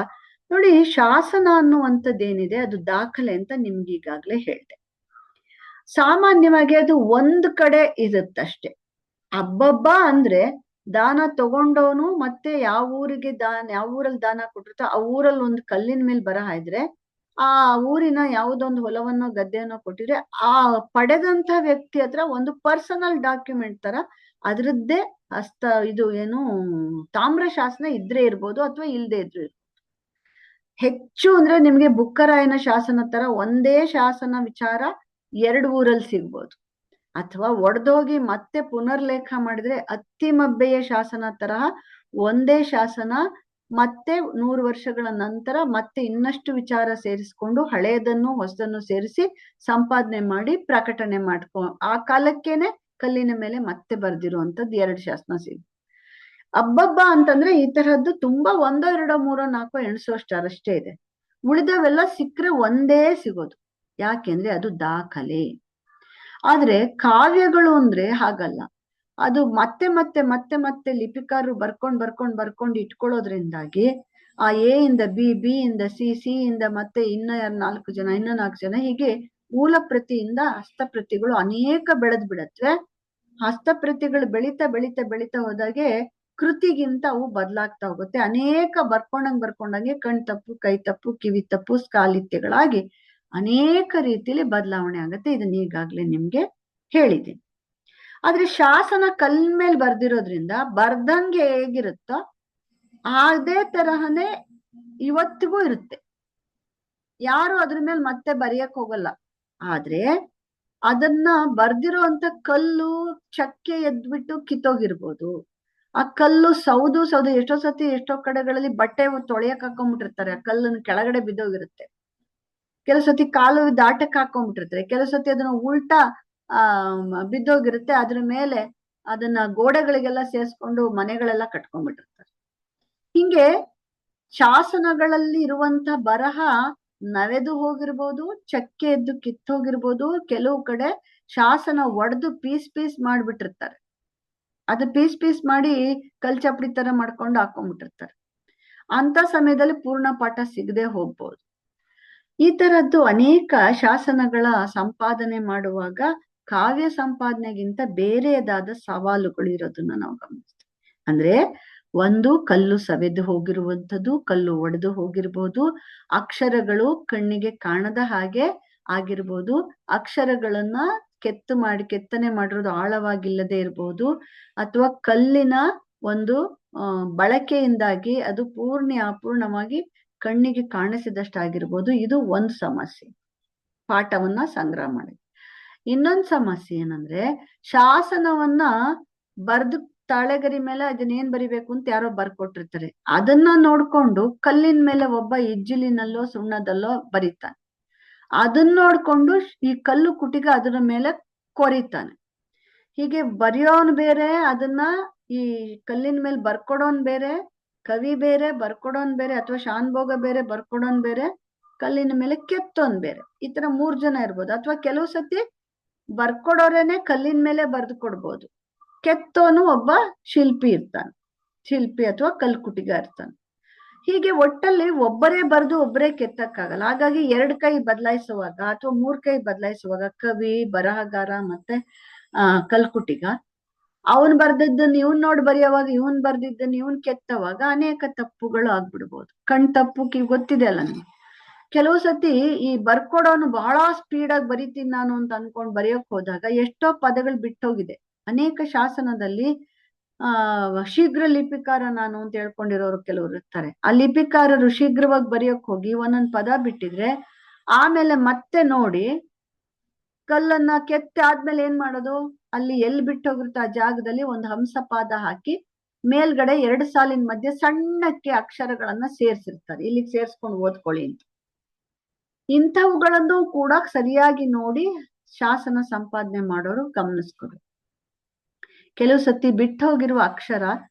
ನೋಡಿ, ಶಾಸನ ಅನ್ನುವಂಥದ್ದೇನಿದೆ ಅದು ದಾಖಲೆ ಅಂತ ನಿಮ್ಗೆ ಈಗಾಗ್ಲೇ ಹೇಳಿದೆ. ಸಾಮಾನ್ಯವಾಗಿ ಅದು ಒಂದ್ ಕಡೆ ಇರುತ್ತಷ್ಟೆ. ಹಬ್ಬಬ್ಬ ಅಂದ್ರೆ ದಾನ ತಗೊಂಡವನು ಮತ್ತೆ ಯಾವ ಊರಲ್ಲಿ ದಾನ ಕೊಟ್ಟಿರ್ತ ಆ ಊರಲ್ಲಿ ಒಂದು ಕಲ್ಲಿನ ಮೇಲೆ ಬರಹ ಇದ್ರೆ, ಆ ಊರಿನ ಯಾವುದೊಂದು ಹೊಲವನ್ನೋ ಗದ್ದೆಯನ್ನೋ ಕೊಟ್ಟಿದ್ರೆ ಆ ಪಡೆದಂತ ವ್ಯಕ್ತಿ ಹತ್ರ ಒಂದು ಪರ್ಸನಲ್ ಡಾಕ್ಯುಮೆಂಟ್ ತರ ಅದ್ರದ್ದೇ ಇದು ಏನು ತಾಮ್ರ ಶಾಸನ ಇದ್ರೆ ಇರ್ಬೋದು ಅಥವಾ ಇಲ್ದೇ ಇದ್ರು ಇರ್ಬೋದು. ಹೆಚ್ಚು ಅಂದ್ರೆ ನಿಮ್ಗೆ ಬುಕ್ಕರಾಯನ ಶಾಸನ ತರ ಒಂದೇ ಶಾಸನ ವಿಚಾರ 2 ಊರಲ್ಲಿ ಸಿಗ್ಬೋದು. ಅಥವಾ ಒಡೆದೋಗಿ ಮತ್ತೆ ಪುನರ್ಲೇಖ ಮಾಡಿದ್ರೆ ಅತ್ತಿಮಬ್ಬೆಯ ಶಾಸನ ತರಹ ಒಂದೇ ಶಾಸನ ಮತ್ತೆ 100 ವರ್ಷಗಳ ನಂತರ ಮತ್ತೆ ಇನ್ನಷ್ಟು ವಿಚಾರ ಸೇರಿಸ್ಕೊಂಡು ಹಳೆಯದನ್ನು ಹೊಸದನ್ನು ಸೇರಿಸಿ ಸಂಪಾದನೆ ಮಾಡಿ ಪ್ರಕಟಣೆ ಆ ಕಾಲಕ್ಕೇನೆ ಕಲ್ಲಿನ ಮೇಲೆ ಮತ್ತೆ ಬರ್ದಿರುವಂತದ್ದು 2 ಶಾಸನ ಸಿಗ್ ಅಬ್ಬಬ್ಬ ಅಂತಂದ್ರೆ ಈ ತರದ್ದು ತುಂಬಾ ಒಂದೋ ಎರಡೋ ಮೂರೋ ನಾಲ್ಕೋ ಎಣಿಸುವಷ್ಟರಷ್ಟೇ ಇದೆ. ಉಳಿದವೆಲ್ಲ ಸಿಕ್ಕರೆ ಒಂದೇ ಸಿಗೋದು. ಯಾಕೆಂದ್ರೆ ಅದು ದಾಖಲೆ. ಆದ್ರೆ ಕಾವ್ಯಗಳು ಅಂದ್ರೆ ಹಾಗಲ್ಲ. ಅದು ಮತ್ತೆ ಮತ್ತೆ ಮತ್ತೆ ಮತ್ತೆ ಲಿಪಿಕಾರರು ಬರ್ಕೊಂಡ್ ಇಟ್ಕೊಳ್ಳೋದ್ರಿಂದಾಗಿ ಆ ಎ ಇಂದ ಬಿ ಇಂದ ಸಿ ಇಂದ ಮತ್ತೆ ಇನ್ನ 4 ಜನ ಹೀಗೆ ಮೂಲ ಪ್ರತಿಯಿಂದ ಹಸ್ತಪ್ರತಿಗಳು ಅನೇಕ ಬೆಳೆದ್ ಬಿಡತ್ವೆ. ಹಸ್ತಪ್ರತಿಗಳು ಬೆಳೀತಾ ಹೋದಾಗೆ ಕೃತಿಗಿಂತ ಅವು ಬದಲಾಗ್ತಾ ಹೋಗುತ್ತೆ. ಅನೇಕ ಬರ್ಕೊಂಡಂಗೆ ಕಣ್ ತಪ್ಪು, ಕೈ ತಪ್ಪು, ಕಿವಿ ತಪ್ಪು, ಸ್ಕಾಲಿತ್ಯಗಳಾಗಿ ಅನೇಕ ರೀತಿಯಲ್ಲಿ ಬದಲಾವಣೆ ಆಗುತ್ತೆ. ಇದನ್ನ ಈಗಾಗ್ಲೇ ನಿಮ್ಗೆ ಹೇಳಿದ್ದೀನಿ. ಆದ್ರೆ ಶಾಸನ ಕಲ್ ಮೇಲೆ ಬರ್ದಿರೋದ್ರಿಂದ ಬರ್ದಂಗೆ ಹೇಗಿರುತ್ತೋ ಅದೇ ತರಹನೇ ಇವತ್ತಿಗೂ ಇರುತ್ತೆ. ಯಾರು ಅದ್ರ ಮೇಲೆ ಮತ್ತೆ ಬರೆಯಕ್ ಹೋಗಲ್ಲ. ಆದ್ರೆ ಅದನ್ನ ಬರ್ದಿರೋ ಕಲ್ಲು ಚಕ್ಕೆ ಎದ್ಬಿಟ್ಟು ಕಿತ್ತೋಗಿರ್ಬೋದು. ಆ ಕಲ್ಲು ಸೌದು ಎಷ್ಟೋ ಕಡೆಗಳಲ್ಲಿ ಬಟ್ಟೆ ತೊಳೆಯಕ್ ಹಾಕೊಂಡ್ಬಿಟ್ಟಿರ್ತಾರೆ. ಆ ಕಲ್ಲನ್ನು ಕೆಳಗಡೆ ಬಿದ್ದೋಗಿರುತ್ತೆ. ಕೆಲವು ಸತಿ ಕಾಲು ದಾಟಕ್ ಹಾಕೊಂಡ್ಬಿಟ್ಟಿರ್ತಾರೆ. ಕೆಲವು ಸತಿ ಅದನ್ನ ಉಲ್ಟಾ ಬಿದ್ದೋಗಿರುತ್ತೆ. ಅದ್ರ ಮೇಲೆ ಅದನ್ನ ಗೋಡೆಗಳಿಗೆಲ್ಲ ಸೇರಿಸ್ಕೊಂಡು ಮನೆಗಳೆಲ್ಲ ಕಟ್ಕೊಂಡ್ಬಿಟ್ಟಿರ್ತಾರೆ. ಹಿಂಗೆ ಶಾಸನಗಳಲ್ಲಿ ಇರುವಂತ ಬರಹ ನವೆದು ಹೋಗಿರ್ಬೋದು, ಚಕ್ಕೆ ಎದ್ದು ಕಿತ್ತೋಗಿರ್ಬೋದು. ಕೆಲವು ಕಡೆ ಶಾಸನ ಒಡೆದು ಪೀಸ್ ಮಾಡ್ಬಿಟ್ಟಿರ್ತಾರೆ. ಅದು ಪೀಸ್ ಮಾಡಿ ಕಲ್ಚಪಡಿ ತರ ಮಾಡ್ಕೊಂಡು ಹಾಕೊಂಡ್ಬಿಟ್ಟಿರ್ತಾರೆ. ಅಂತ ಸಮಯದಲ್ಲಿ ಪೂರ್ಣ ಪಾಠ ಸಿಗದೆ ಹೋಗ್ಬೋದು. ಈ ತರದ್ದು ಅನೇಕ ಶಾಸನಗಳ ಸಂಪಾದನೆ ಮಾಡುವಾಗ ಕಾವ್ಯ ಸಂಪಾದನೆಗಿಂತ ಬೇರೆಯದಾದ ಸವಾಲುಗಳು ಇರೋದನ್ನ ನಾವು ಗಮನಿಸ್ತೀವಿ. ಅಂದ್ರೆ ಒಂದು, ಕಲ್ಲು ಸವೆದು ಹೋಗಿರುವಂಥದ್ದು, ಕಲ್ಲು ಒಡೆದು ಹೋಗಿರ್ಬೋದು. ಅಕ್ಷರಗಳು ಕಣ್ಣಿಗೆ ಕಾಣದ ಹಾಗೆ ಆಗಿರ್ಬೋದು. ಅಕ್ಷರಗಳನ್ನ ಕೆತ್ತನೆ ಮಾಡಿರೋದು ಆಳವಾಗಿಲ್ಲದೆ ಇರ್ಬೋದು. ಅಥವಾ ಕಲ್ಲಿನ ಒಂದು ಬಳಕೆಯಿಂದಾಗಿ ಅದು ಅಪೂರ್ಣವಾಗಿ ಕಣ್ಣಿಗೆ ಕಾಣಿಸಿದಷ್ಟಾಗಿರ್ಬೋದು. ಇದು ಒಂದು ಸಮಸ್ಯೆ ಪಾಠವನ್ನ ಸಂಗ್ರಹ ಮಾಡಿ. ಇನ್ನೊಂದು ಸಮಸ್ಯೆ ಏನಂದ್ರೆ, ಶಾಸನವನ್ನ ಬರ್ದು ತಾಳೆಗರಿ ಮೇಲೆ ಅದನ್ನೇನ್ ಬರಿಬೇಕು ಅಂತ ಯಾರೋ ಬರ್ಕೊಟ್ಟಿರ್ತಾರೆ. ಅದನ್ನ ನೋಡ್ಕೊಂಡು ಕಲ್ಲಿನ ಮೇಲೆ ಒಬ್ಬ ಇಜ್ಜಿಲಿನಲ್ಲೋ ಸುಣ್ಣದಲ್ಲೋ ಬರೀತಾನೆ. ಅದನ್ನ ನೋಡ್ಕೊಂಡು ಈ ಕಲ್ಲು ಕುಟಿಗ ಅದರ ಮೇಲೆ ಕೊರಿತಾನೆ. ಹೀಗೆ ಬರೆಯೋನ್ ಬೇರೆ, ಅದನ್ನ ಈ ಕಲ್ಲಿನ ಮೇಲೆ ಬರ್ಕೊಡೋನ್ ಬೇರೆ, ಕವಿ ಬೇರೆ, ಬರ್ಕೊಡೋನ್ ಬೇರೆ, ಅಥವಾ ಶಾನ್ಭೋಗ ಬೇರೆ, ಬರ್ಕೊಡೋನ್ ಬೇರೆ, ಕಲ್ಲಿನ ಮೇಲೆ ಕೆತ್ತೋನ್ ಬೇರೆ. ಈ ತರ 3 ಜನ ಇರ್ಬೋದು. ಅಥವಾ ಕೆಲವು ಸತಿ ಬರ್ಕೊಡೋರೇನೆ ಕಲ್ಲಿನ ಮೇಲೆ ಬರ್ದು ಕೊಡ್ಬೋದು. ಕೆತ್ತೋನು ಒಬ್ಬ ಶಿಲ್ಪಿ ಇರ್ತಾನೆ, ಶಿಲ್ಪಿ ಅಥವಾ ಕಲ್ಕುಟಿಗ ಇರ್ತಾನೆ. ಹೀಗೆ ಒಟ್ಟಲ್ಲಿ ಒಬ್ಬರೇ ಬರ್ದು ಒಬ್ಬರೇ ಕೆತ್ತಕ್ಕಾಗಲ್ಲ. ಹಾಗಾಗಿ 2 ಕೈ ಬದಲಾಯಿಸುವಾಗ ಅಥವಾ 3 ಕೈ ಬದಲಾಯಿಸುವಾಗ ಕವಿ, ಬರಹಗಾರ ಮತ್ತೆ ಕಲ್ಕುಟಿಗ ಅವನ್ ಬರ್ದಿದ್ದನ್ನ ಇವನ್ ನೋಡಿ ಬರೆಯುವಾಗ, ಇವನ್ ಬರ್ದಿದ್ದನ್ನ ಇವನ್ ಕೆತ್ತವಾಗ ಅನೇಕ ತಪ್ಪುಗಳು ಆಗ್ಬಿಡ್ಬೋದು. ಕಣ್ ತಪ್ಪು ಗೊತ್ತಿದೆ ಅಲ್ಲ ನಿಮ್ಗೆ. ಕೆಲವು ಸತಿ ಈ ಬರ್ಕೊಡೋನು ಬಹಳ ಸ್ಪೀಡಾಗಿ ಬರಿತೀನಿ ನಾನು ಅಂತ ಅನ್ಕೊಂಡ್ ಬರೆಯೋಕ್ ಹೋದಾಗ ಎಷ್ಟೋ ಪದಗಳು ಬಿಟ್ಟೋಗಿದೆ. ಅನೇಕ ಶಾಸನದಲ್ಲಿ ಶೀಘ್ರ ಲಿಪಿಕಾರ ನಾನು ಅಂತ ಹೇಳ್ಕೊಂಡಿರೋರು ಕೆಲವರು ಇರ್ತಾರೆ. ಆ ಲಿಪಿಕಾರರು ಶೀಘ್ರವಾಗಿ ಬರೆಯೋಕ್ ಹೋಗಿ ಒಂದೊಂದ್ ಪದ ಬಿಟ್ಟಿದ್ರೆ ಆಮೇಲೆ ಮತ್ತೆ ನೋಡಿ ಕಲ್ಲನ್ನ ಕೆತ್ತಿ ಆದ್ಮೇಲೆ ಏನ್ ಮಾಡೋದು, ಅಲ್ಲಿ ಎಲ್ಲಿ ಬಿಟ್ಟೋಗಿರುತ್ತೆ ಆ ಜಾಗದಲ್ಲಿ ಒಂದು ಹಂಸಪಾದ ಹಾಕಿ ಮೇಲ್ಗಡೆ 2 ಸಾಲಿನ ಮಧ್ಯೆ ಸಣ್ಣಕ್ಕೆ ಅಕ್ಷರಗಳನ್ನ ಸೇರ್ಸಿರ್ತಾರೆ. ಇಲ್ಲಿಗೆ ಸೇರ್ಸ್ಕೊಂಡು ಓದ್ಕೊಳ್ಳಿ ಅಂತ. ಇಂಥವುಗಳನ್ನು ಕೂಡ ಸರಿಯಾಗಿ ನೋಡಿ ಶಾಸನ ಸಂಪಾದನೆ ಮಾಡೋರು ಗಮನಿಸ್ಕೊಡು. ಕೆಲವು ಸತಿ ಬಿಟ್ಟು ಹೋಗಿರುವ ಅಕ್ಷರ,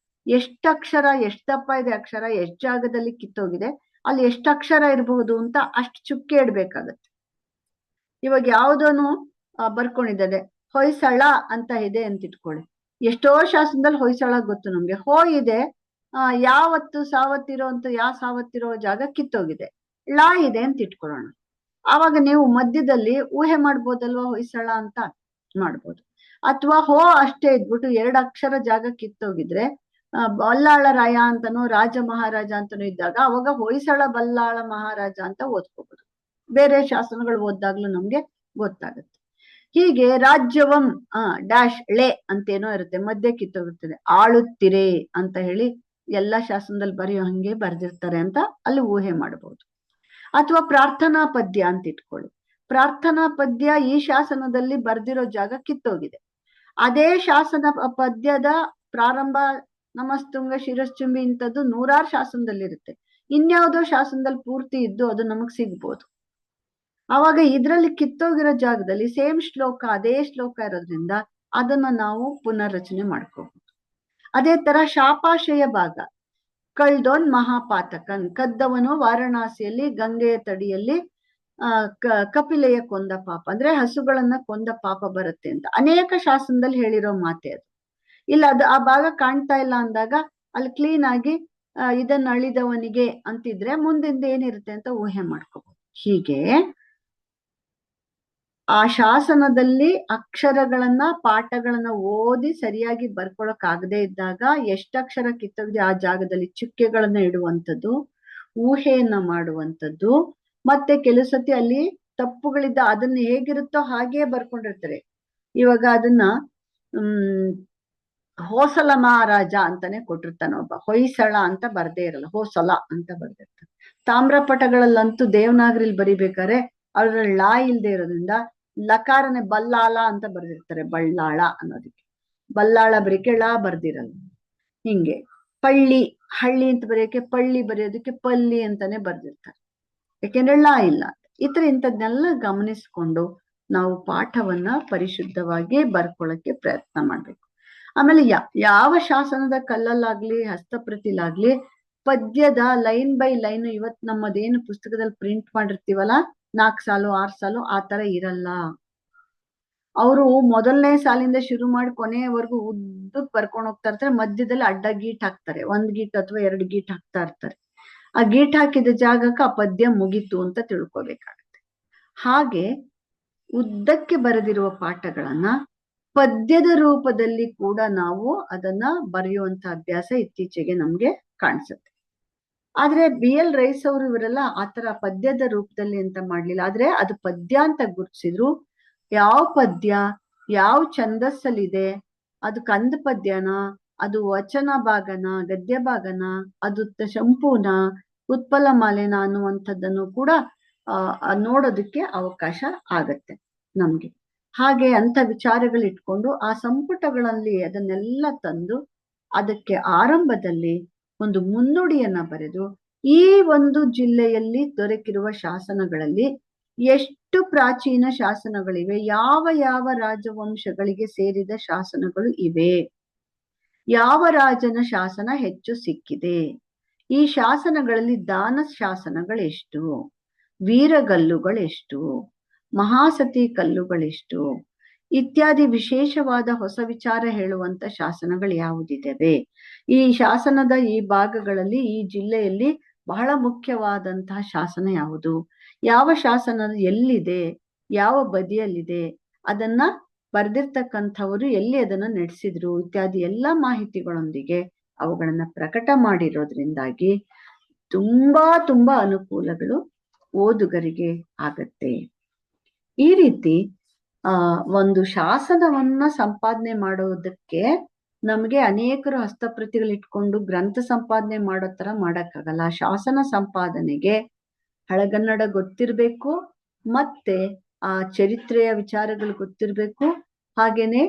ಎಷ್ಟು ದಪ್ಪ ಇದೆ ಅಕ್ಷರ, ಎಷ್ಟು ಜಾಗದಲ್ಲಿ ಕಿತ್ತೋಗಿದೆ, ಅಲ್ಲಿ ಎಷ್ಟು ಅಕ್ಷರ ಇರಬಹುದು ಅಂತ ಅಷ್ಟು ಚುಕ್ಕೆ ಇಡ್ಬೇಕಾಗತ್ತೆ. ಇವಾಗ ಯಾವ್ದೋನು ಬರ್ಕೊಂಡಿದ್ದಾರೆ, ಹೊಯ್ಸಳ ಅಂತ ಇದೆ ಅಂತ ಇಟ್ಕೊಳ್ಳಿ. ಎಷ್ಟೋ ಶಾಸನದಲ್ಲಿ ಹೊಯ್ಸಳ ಗೊತ್ತು ನಮ್ಗೆ. ಇದೆ ಸಾವತ್ತಿರೋ ಜಾಗ ಕಿತ್ತೋಗಿದೆ, ಳ ಇದೆ ಅಂತ ಇಟ್ಕೊಳ್ಳೋಣ. ಆವಾಗ ನೀವು ಮಧ್ಯದಲ್ಲಿ ಊಹೆ ಮಾಡ್ಬೋದಲ್ವಾ ಹೊಯ್ಸಳ ಅಂತ ಮಾಡ್ಬೋದು. ಅಥವಾ ಅಷ್ಟೇ ಇದ್ಬಿಟ್ಟು 2 ಅಕ್ಷರ ಜಾಗ ಕಿತ್ತೋಗಿದ್ರೆ ಬಲ್ಲಾಳ ರಾಯ ಅಂತನೋ ರಾಜ ಮಹಾರಾಜ ಅಂತನೋ ಇದ್ದಾಗ ಅವಾಗ ಹೊಯ್ಸಳ ಬಲ್ಲಾಳ ಮಹಾರಾಜ ಅಂತ ಓದ್ಕೋಬಹುದು. ಬೇರೆ ಶಾಸನಗಳು ಓದ್ದಾಗ್ಲೂ ನಮ್ಗೆ ಗೊತ್ತಾಗುತ್ತೆ. ಹೀಗೆ ರಾಜ್ಯವಂ ಡ್ಯಾಶ್ ಳೆ ಅಂತೇನೋ ಇರುತ್ತೆ, ಮಧ್ಯೆ ಕಿತ್ತೋಗಿರ್ತದೆ. ಆಳುತ್ತಿರೆ ಅಂತ ಹೇಳಿ ಎಲ್ಲಾ ಶಾಸನದಲ್ಲಿ ಬರೆಯೋ ಹಂಗೆ ಬರ್ದಿರ್ತಾರೆ ಅಂತ ಅಲ್ಲಿ ಊಹೆ ಮಾಡಬಹುದು. ಅಥವಾ ಪ್ರಾರ್ಥನಾ ಪದ್ಯ ಅಂತ ಇಟ್ಕೊಳ್ಳಿ. ಪ್ರಾರ್ಥನಾ ಪದ್ಯ ಈ ಶಾಸನದಲ್ಲಿ ಬರ್ದಿರೋ ಜಾಗ ಕಿತ್ತೋಗಿದೆ. ಅದೇ ಶಾಸನ ಪದ್ಯದ ಪ್ರಾರಂಭ ನಮಸ್ತುಂಗ ಶಿರಶ್ಚುಂಬಿ ಇಂಥದ್ದು 100 ಶಾಸನದಲ್ಲಿರುತ್ತೆ. ಇನ್ಯಾವುದೋ ಶಾಸನದಲ್ಲಿ ಪೂರ್ತಿ ಇದ್ದು ಅದು ನಮಗ್ ಸಿಗ್ಬೋದು. ಅವಾಗ ಇದ್ರಲ್ಲಿ ಕಿತ್ತೋಗಿರೋ ಜಾಗದಲ್ಲಿ ಸೇಮ್ ಶ್ಲೋಕ, ಅದೇ ಶ್ಲೋಕ ಇರೋದ್ರಿಂದ ಅದನ್ನ ನಾವು ಪುನರ್ರಚನೆ ಮಾಡ್ಕೋಬಹುದು. ಅದೇ ತರ ಶಾಪಾಶಯ ಭಾಗ, ಕಳ್ದೋನ್ ಮಹಾಪಾತಕನ್, ಕದ್ದವನು ವಾರಣಾಸಿಯಲ್ಲಿ ಗಂಗೆಯ ತಡಿಯಲ್ಲಿ ಕಪಿಲೆಯ ಕೊಂದ ಪಾಪ, ಅಂದ್ರೆ ಹಸುಗಳನ್ನ ಕೊಂದ ಪಾಪ ಬರುತ್ತೆ ಅಂತ ಅನೇಕ ಶಾಸನದಲ್ಲಿ ಹೇಳಿರೋ ಮಾತೆ ಅದು. ಇಲ್ಲ ಅದು ಆ ಭಾಗ ಕಾಣ್ತಾ ಇಲ್ಲ ಅಂದಾಗ ಅಲ್ಲಿ ಕ್ಲೀನ್ ಆಗಿ ಇದನ್ನ ಅಳಿದವನಿಗೆ ಅಂತಿದ್ರೆ ಮುಂದಿಂದ ಏನಿರುತ್ತೆ ಅಂತ ಊಹೆ ಮಾಡ್ಕೋಬಹುದು. ಹೀಗೆ ಆ ಶಾಸನದಲ್ಲಿ ಅಕ್ಷರಗಳನ್ನ ಪಾಠಗಳನ್ನ ಓದಿ ಸರಿಯಾಗಿ ಬರ್ಕೊಳಕ್ ಆಗದೆ ಇದ್ದಾಗ ಎಷ್ಟಕ್ಷರ ಕಿತ್ತಗದೆ ಆ ಜಾಗದಲ್ಲಿ ಚುಕ್ಕೆಗಳನ್ನ ಇಡುವಂಥದ್ದು, ಊಹೆಯನ್ನ ಮಾಡುವಂಥದ್ದು, ಮತ್ತೆ ಕೆಲವು ಸತಿ ಅಲ್ಲಿ ತಪ್ಪುಗಳಿದ್ದ ಅದನ್ನ ಹೇಗಿರುತ್ತೋ ಹಾಗೇ ಬರ್ಕೊಂಡಿರ್ತಾರೆ. ಇವಾಗ ಅದನ್ನ ಹೋಸಲ ಮಹಾರಾಜ ಅಂತಾನೆ ಕೊಟ್ಟಿರ್ತಾನೆ ಒಬ್ಬ, ಹೊಯ್ಸಳ ಅಂತ ಬರ್ದೇ ಇರಲ್ಲ, ಹೋಸಲ ಅಂತ ಬರ್ದಿರ್ತಾನೆ. ತಾಮ್ರಪಟಗಳಲ್ಲಂತೂ ದೇವನಾಗರಿಲಿ ಬರಿಬೇಕಾದ್ರೆ ಅದ್ರಲ್ಲಿ ಲಾ ಇಲ್ದೇ ಇರೋದ್ರಿಂದ ಲಕಾರನೆ ಬಲ್ಲಾಳ ಅಂತ ಬರ್ದಿರ್ತಾರೆ, ಬಳ್ಳಾಳ ಅನ್ನೋದಕ್ಕೆ. ಬಲ್ಲಾಳ ಬರೀಕೆ ಲಾ ಬರ್ದಿರಲ್ಲ. ಹಿಂಗೆ ಪಳ್ಳಿ, ಹಳ್ಳಿ ಅಂತ ಬರೆಯೋಕೆ ಪಳ್ಳಿ ಬರೆಯೋದಕ್ಕೆ ಪಲ್ಲಿ ಅಂತಾನೆ ಬರ್ದಿರ್ತಾರೆ, ಯಾಕೆಂದ್ರೆ ಲಾ ಇಲ್ಲ. ಈ ತರ ಇಂಥದ್ನೆಲ್ಲ ಗಮನಿಸ್ಕೊಂಡು ನಾವು ಪಾಠವನ್ನ ಪರಿಶುದ್ಧವಾಗಿ ಬರ್ಕೊಳಕ್ಕೆ ಪ್ರಯತ್ನ ಮಾಡ್ಬೇಕು. ಆಮೇಲೆ ಯಾವ ಶಾಸನದ ಕಲ್ಲಲ್ಲಾಗ್ಲಿ ಹಸ್ತಪ್ರತಿಲಾಗ್ಲಿ ಪದ್ಯದ ಲೈನ್ ಬೈ ಲೈನ್ ಇವತ್ ನಮ್ಮದೇನು ಪುಸ್ತಕದಲ್ಲಿ ಪ್ರಿಂಟ್ ಮಾಡಿರ್ತೀವಲ್ಲ 4 ಸಾಲು 6 ಸಾಲು ಆ ತರ ಇರಲ್ಲ. ಅವರು ಮೊದಲನೇ ಸಾಲಿಂದ ಶುರು ಮಾಡಿ ಕೊನೆಯವರೆಗೂ ಉದ್ದಕ್ ಬರ್ಕೊಂಡು ಹೋಗ್ತಾ ಇರ್ತಾರೆ. ಮಧ್ಯದಲ್ಲಿ ಅಡ್ಡ ಗೀಟ್ ಹಾಕ್ತಾರೆ, 1 ಗೀಟ್ ಅಥವಾ 2 ಗೀಟ್ ಹಾಕ್ತಾ ಇರ್ತಾರೆ. ಆ ಗೀಟ್ ಹಾಕಿದ ಜಾಗಕ್ಕೆ ಆ ಪದ್ಯ ಮುಗೀತು ಅಂತ ತಿಳ್ಕೊಬೇಕಾಗತ್ತೆ. ಹಾಗೆ ಉದ್ದಕ್ಕೆ ಬರೆದಿರುವ ಪಾಠಗಳನ್ನ ಪದ್ಯದ ರೂಪದಲ್ಲಿ ಕೂಡ ನಾವು ಅದನ್ನ ಬರೆಯುವಂತ ಅಭ್ಯಾಸ ಇತ್ತೀಚೆಗೆ ನಮ್ಗೆ ಕಾಣಿಸುತ್ತೆ. ಆದ್ರೆ BL ರೈಸ್ ಅವರು ಇವರೆಲ್ಲ ಆತರ ಪದ್ಯದ ರೂಪದಲ್ಲಿ ಅಂತ ಮಾಡ್ಲಿಲ್ಲ. ಆದ್ರೆ ಅದು ಪದ್ಯ ಅಂತ ಗುರುತಿಸಿದ್ರು. ಯಾವ ಪದ್ಯ ಯಾವ ಛಂದಸ್ಸಲ್ಲಿದೆ, ಅದು ಕಂದ ಪದ್ಯನ, ಅದು ವಚನ ಭಾಗನ, ಗದ್ಯ ಭಾಗನ, ಅದು ಶಂಪುನ, ಉತ್ಪಲ ಮಾಲೆನ ಅನ್ನುವಂಥದ್ದನ್ನು ಕೂಡ ನೋಡೋದಕ್ಕೆ ಅವಕಾಶ ಆಗತ್ತೆ ನಮ್ಗೆ. ಹಾಗೆ ಅಂತ ವಿಚಾರಗಳಿಟ್ಕೊಂಡು ಆ ಸಂಪುಟಗಳಲ್ಲಿ ಅದನ್ನೆಲ್ಲ ತಂದು ಅದಕ್ಕೆ ಆರಂಭದಲ್ಲಿ ಒಂದು ಮುನ್ನುಡಿಯನ್ನ ಬರೆದು ಈ ಒಂದು ಜಿಲ್ಲೆಯಲ್ಲಿ ದೊರಕಿರುವ ಶಾಸನಗಳಲ್ಲಿ ಎಷ್ಟು ಪ್ರಾಚೀನ ಶಾಸನಗಳಿವೆ, ಯಾವ ಯಾವ ರಾಜವಂಶಗಳಿಗೆ ಸೇರಿದ ಶಾಸನಗಳು ಇವೆ, ಯಾವ ರಾಜನ ಶಾಸನ ಹೆಚ್ಚು ಸಿಕ್ಕಿದೆ, ಈ ಶಾಸನಗಳಲ್ಲಿ ದಾನ ಶಾಸನಗಳೆಷ್ಟು, ವೀರಗಲ್ಲುಗಳೆಷ್ಟು, ಮಹಾಸತಿ ಕಲ್ಲುಗಳೆಷ್ಟು ಇತ್ಯಾದಿ ವಿಶೇಷವಾದ ಹೊಸ ವಿಚಾರ ಹೇಳುವಂತ ಶಾಸನಗಳು ಯಾವುದಿದೆ, ಈ ಶಾಸನದ ಈ ಭಾಗಗಳಲ್ಲಿ ಈ ಜಿಲ್ಲೆಯಲ್ಲಿ ಬಹಳ ಮುಖ್ಯವಾದಂತಹ ಶಾಸನ ಯಾವುದು, ಯಾವ ಶಾಸನ ಎಲ್ಲಿದೆ, ಯಾವ ಬದಿಯಲ್ಲಿದೆ, ಅದನ್ನ ಬರ್ದಿರ್ತಕ್ಕಂಥವರು ಎಲ್ಲಿ ಅದನ್ನ ನಡೆಸಿದ್ರು ಇತ್ಯಾದಿ ಎಲ್ಲ ಮಾಹಿತಿಗಳೊಂದಿಗೆ ಅವುಗಳನ್ನ ಪ್ರಕಟ ಮಾಡಿರೋದ್ರಿಂದಾಗಿ ತುಂಬಾ ಅನುಕೂಲಗಳು ಓದುಗರಿಗೆ ಆಗತ್ತೆ. ಈ ರೀತಿ ಒಂದು ಶಾಸನವನ್ನ ಸಂಪಾದನೆ ಮಾಡೋದಕ್ಕೆ ನಮ್ಗೆ ಅನೇಕರು ಹಸ್ತಪ್ರತಿಗಳು ಇಟ್ಕೊಂಡು ಗ್ರಂಥ ಸಂಪಾದನೆ ಮಾಡೋ ತರ ಮಾಡಕ್ಕಾಗಲ್ಲ. ಶಾಸನ ಸಂಪಾದನೆಗೆ ಹಳಗನ್ನಡ ಗೊತ್ತಿರ್ಬೇಕು, ಮತ್ತೆ ಆ ಚರಿತ್ರೆಯ ವಿಚಾರಗಳು ಗೊತ್ತಿರ್ಬೇಕು, ಹಾಗೇನೆ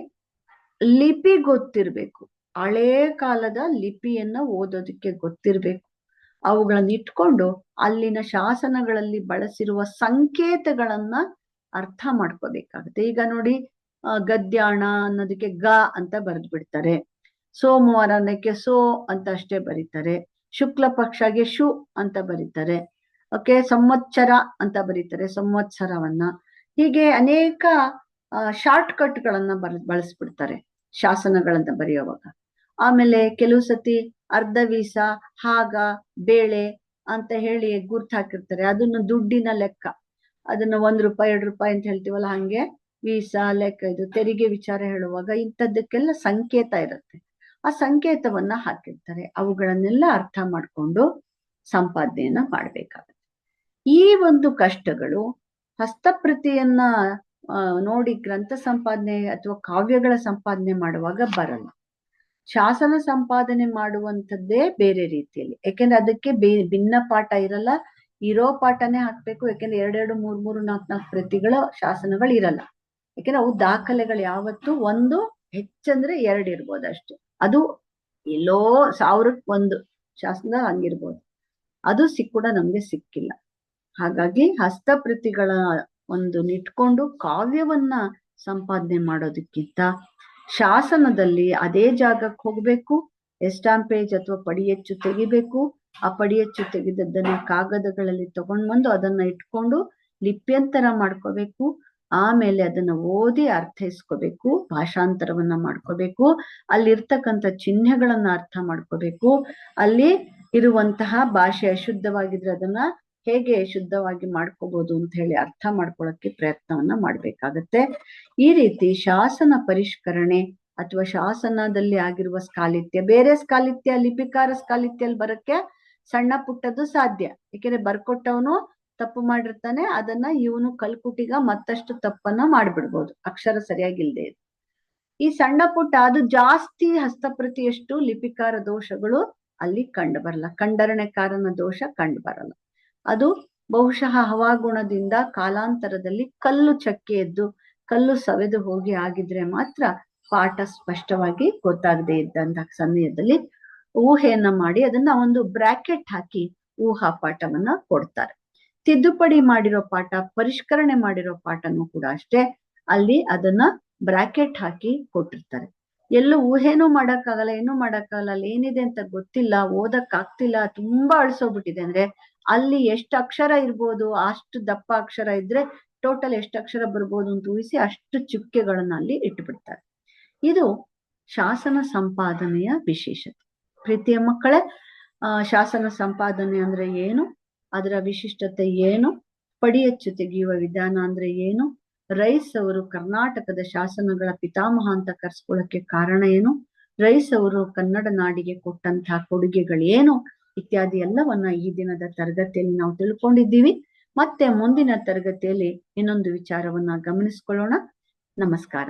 ಲಿಪಿ ಗೊತ್ತಿರ್ಬೇಕು, ಹಳೇ ಕಾಲದ ಲಿಪಿಯನ್ನ ಓದೋದಕ್ಕೆ ಗೊತ್ತಿರ್ಬೇಕು. ಅವುಗಳನ್ನ ಇಟ್ಕೊಂಡು ಅಲ್ಲಿನ ಶಾಸನಗಳಲ್ಲಿ ಬಳಸಿರುವ ಸಂಕೇತಗಳನ್ನ ಅರ್ಥ ಮಾಡ್ಕೋಬೇಕಾಗುತ್ತೆ. ಈಗ ನೋಡಿ, ಗದ್ಯಾಣ ಅನ್ನೋದಕ್ಕೆ ಗ ಅಂತ ಬರೆದು ಬಿಡ್ತಾರೆ, ಸೋಮವಾರ ಅನ್ನಕ್ಕೆ ಸೋ ಅಂತ ಅಷ್ಟೇ ಬರೀತಾರೆ, ಶುಕ್ಲ ಪಕ್ಷಗೆ ಶು ಅಂತ ಬರೀತಾರೆ, ಓಕೆ, ಸಂವತ್ಸರ ಅಂತ ಬರೀತಾರೆ, ಸಂವತ್ಸರವನ್ನ. ಹೀಗೆ ಅನೇಕ ಶಾರ್ಟ್ ಕಟ್ಗಳನ್ನ ಬಳಸ್ಬಿಡ್ತಾರೆ ಶಾಸನಗಳನ್ನ ಬರೆಯುವಾಗ. ಆಮೇಲೆ ಕೆಲವು ಸತಿ ಅರ್ಧವೀಸ, ಹಾಗ, ಬೇಳೆ ಅಂತ ಹೇಳಿ ಗುರ್ತು ಹಾಕಿರ್ತಾರೆ, ಅದನ್ನು ದುಡ್ಡಿನ ಲೆಕ್ಕ, ಅದನ್ನ 1 ರೂಪಾಯಿ 2 ರೂಪಾಯಿ ಅಂತ ಹೇಳ್ತೀವಲ್ಲ, ಹಂಗೆ ವೀಸಾ ಲೆಕ್ಕ, ಇದು ತೆರಿಗೆ ವಿಚಾರ ಹೇಳುವಾಗ ಇಂಥದ್ದಕ್ಕೆಲ್ಲ ಸಂಕೇತ ಇರುತ್ತೆ, ಆ ಸಂಕೇತವನ್ನ ಹಾಕಿರ್ತಾರೆ. ಅವುಗಳನ್ನೆಲ್ಲ ಅರ್ಥ ಮಾಡ್ಕೊಂಡು ಸಂಪಾದನೆಯನ್ನ ಮಾಡ್ಬೇಕಾಗುತ್ತೆ. ಈ ಒಂದು ಕಷ್ಟಗಳು ಹಸ್ತಪ್ರತಿಯನ್ನ ನೋಡಿ ಗ್ರಂಥ ಸಂಪಾದನೆ ಅಥವಾ ಕಾವ್ಯಗಳ ಸಂಪಾದನೆ ಮಾಡುವಾಗ ಬರಲ್ಲ. ಶಾಸನ ಸಂಪಾದನೆ ಮಾಡುವಂಥದ್ದೇ ಬೇರೆ ರೀತಿಯಲ್ಲಿ, ಯಾಕೆಂದ್ರೆ ಅದಕ್ಕೆ ಭಿನ್ನ ಪಾಠ ಇರಲ್ಲ, ಇರೋ ಪಾಠನೇ ಹಾಕ್ಬೇಕು. ಯಾಕೆಂದ್ರೆ 2 3 3 4 4 ಪ್ರತಿಗಳ ಶಾಸನಗಳು ಇರಲ್ಲ. ಯಾಕೆಂದ್ರೆ ಅವು ದಾಖಲೆಗಳು ಯಾವತ್ತು ಒಂದು ಹೆಚ್ಚಂದ್ರೆ 2 ಇರ್ಬೋದು ಅಷ್ಟೇ. ಅದು ಎಲ್ಲೋ 1000ಕ್ಕೆ 1 ಶಾಸನ ಹಂಗಿರ್ಬೋದು, ಅದು ಕೂಡ ನಮ್ಗೆ ಸಿಕ್ಕಿಲ್ಲ. ಹಾಗಾಗಿ ಹಸ್ತಪ್ರತಿಗಳ ಒಂದು ನಿಟ್ಕೊಂಡು ಕಾವ್ಯವನ್ನ ಸಂಪಾದನೆ ಮಾಡೋದಕ್ಕಿಂತ ಶಾಸನದಲ್ಲಿ ಅದೇ ಜಾಗಕ್ಕೆ ಹೋಗ್ಬೇಕು, ಎಸ್ಟಾಂಪೇಜ್ ಅಥವಾ ಪಡಿಯಚ್ಚು ತೆಗಿಬೇಕು. ಆ ಪಡಿಯಚ್ಚು ತೆಗೆದದ್ದನ್ನ ಕಾಗದಗಳಲ್ಲಿ ತಗೊಂಡ್ಬಂದು ಅದನ್ನ ಇಟ್ಕೊಂಡು ಲಿಪ್ಯಂತರ ಮಾಡ್ಕೋಬೇಕು. ಆಮೇಲೆ ಅದನ್ನ ಓದಿ ಅರ್ಥೈಸ್ಕೋಬೇಕು, ಭಾಷಾಂತರವನ್ನ ಮಾಡ್ಕೋಬೇಕು, ಅಲ್ಲಿರ್ತಕ್ಕಂಥ ಚಿಹ್ನೆಗಳನ್ನ ಅರ್ಥ ಮಾಡ್ಕೋಬೇಕು. ಅಲ್ಲಿ ಇರುವಂತಹ ಭಾಷೆ ಅಶುದ್ಧವಾಗಿದ್ರೆ ಅದನ್ನ ಹೇಗೆ ಶುದ್ಧವಾಗಿ ಮಾಡ್ಕೋಬಹುದು ಅಂತ ಹೇಳಿ ಅರ್ಥ ಮಾಡ್ಕೊಳ್ಳೋಕೆ ಪ್ರಯತ್ನವನ್ನ ಮಾಡ್ಬೇಕಾಗತ್ತೆ. ಈ ರೀತಿ ಶಾಸನ ಪರಿಷ್ಕರಣೆ ಅಥವಾ ಶಾಸನದಲ್ಲಿ ಆಗಿರುವ ಸ್ಖಾಲಿತ್ಯ, ಬೇರೆ ಸ್ಖಾಲಿತ್ಯ ಲಿಪಿಕಾರ ಸ್ಖಾಲಿತ್ಯಲ್ಲಿ ಬರಕ್ಕೆ ಸಣ್ಣ ಪುಟ್ಟದ್ದು ಸಾಧ್ಯ. ಯಾಕೆಂದ್ರೆ ಬರ್ಕೊಟ್ಟವನು ತಪ್ಪು ಮಾಡಿರ್ತಾನೆ, ಅದನ್ನ ಇವನು ಕಲ್ಕುಟಿಗ ಮತ್ತಷ್ಟು ತಪ್ಪನ್ನ ಮಾಡ್ಬಿಡ್ಬೋದು ಅಕ್ಷರ ಸರಿಯಾಗಿಲ್ದೆ. ಈ ಸಣ್ಣ ಪುಟ್ಟ ಅದು ಜಾಸ್ತಿ ಹಸ್ತಪ್ರತಿಯಷ್ಟು ಲಿಪಿಕಾರ ದೋಷಗಳು ಅಲ್ಲಿ ಕಂಡು ಬರಲ್ಲ, ಖಂಡರಣೆಕಾರನ ದೋಷ ಕಂಡು ಬರಲ್ಲ. ಅದು ಬಹುಶಃ ಹವಾಗುಣದಿಂದ ಕಾಲಾಂತರದಲ್ಲಿ ಕಲ್ಲು ಚಕ್ಕೆ ಎದ್ದು ಕಲ್ಲು ಸವೆದು ಹೋಗಿ ಆಗಿದ್ರೆ ಮಾತ್ರ ಪಾಠ ಸ್ಪಷ್ಟವಾಗಿ ಗೊತ್ತಾಗದೆ ಇದ್ದಂತಹ ಸಮಯದಲ್ಲಿ ಊಹೆಯನ್ನ ಮಾಡಿ ಅದನ್ನ ಒಂದು ಬ್ರಾಕೆಟ್ ಹಾಕಿ ಊಹಾ ಪಾಠವನ್ನ ಕೊಡ್ತಾರೆ. ತಿದ್ದುಪಡಿ ಮಾಡಿರೋ ಪಾಠ, ಪರಿಷ್ಕರಣೆ ಮಾಡಿರೋ ಪಾಠನೂ ಕೂಡ ಅಷ್ಟೇ, ಅಲ್ಲಿ ಅದನ್ನ ಬ್ರಾಕೆಟ್ ಹಾಕಿ ಕೊಟ್ಟಿರ್ತಾರೆ. ಎಲ್ಲೂ ಊಹೆನೂ ಮಾಡಕ್ಕಾಗಲ್ಲ, ಏನೂ ಮಾಡಕ್ಕಾಗಲ್ಲ, ಅಲ್ಲಿ ಏನಿದೆ ಅಂತ ಗೊತ್ತಿಲ್ಲ, ಓದಕ್ ಆಗ್ತಿಲ್ಲ, ತುಂಬಾ ಅಳ್ಸೋಗ್ಬಿಟ್ಟಿದೆ ಅಂದ್ರೆ ಅಲ್ಲಿ ಎಷ್ಟು ಅಕ್ಷರ ಇರ್ಬೋದು, ಅಷ್ಟು ದಪ್ಪ ಅಕ್ಷರ ಇದ್ರೆ ಟೋಟಲ್ ಎಷ್ಟು ಅಕ್ಷರ ಬರ್ಬೋದು ಅಂತ ಊಹಿಸಿ ಅಷ್ಟು ಚುಕ್ಕೆಗಳನ್ನ ಅಲ್ಲಿ ಇಟ್ಬಿಡ್ತಾರೆ. ಇದು ಶಾಸನ ಸಂಪಾದನೆಯ ವಿಶೇಷತೆ. ಪ್ರೀತಿಯ ಮಕ್ಕಳೇ, ಶಾಸನ ಸಂಪಾದನೆ ಅಂದ್ರೆ ಏನು, ಅದರ ವಿಶಿಷ್ಟತೆ ಏನು, ಪಡಿಯಚ್ಚು ತೆಗೆಯುವ ವಿಧಾನ ಅಂದ್ರೆ ಏನು, ರೈಸ್ ಅವರು ಕರ್ನಾಟಕದ ಶಾಸನಗಳ ಪಿತಾಮಹ ಅಂತ ಕರ್ಸ್ಕೊಳ್ಳೋಕೆ ಕಾರಣ ಏನು, ರೈಸ್ ಅವರು ಕನ್ನಡ ನಾಡಿಗೆ ಕೊಟ್ಟಂತಹ ಕೊಡುಗೆಗಳೇನು ಇತ್ಯಾದಿ ಎಲ್ಲವನ್ನ ಈ ದಿನದ ತರಗತಿಯಲ್ಲಿ ನಾವು ತಿಳ್ಕೊಂಡಿದ್ದೀವಿ. ಮತ್ತೆ ಮುಂದಿನ ತರಗತಿಯಲ್ಲಿ ಇನ್ನೊಂದು ವಿಚಾರವನ್ನ ಗಮನಿಸ್ಕೊಳ್ಳೋಣ. ನಮಸ್ಕಾರ.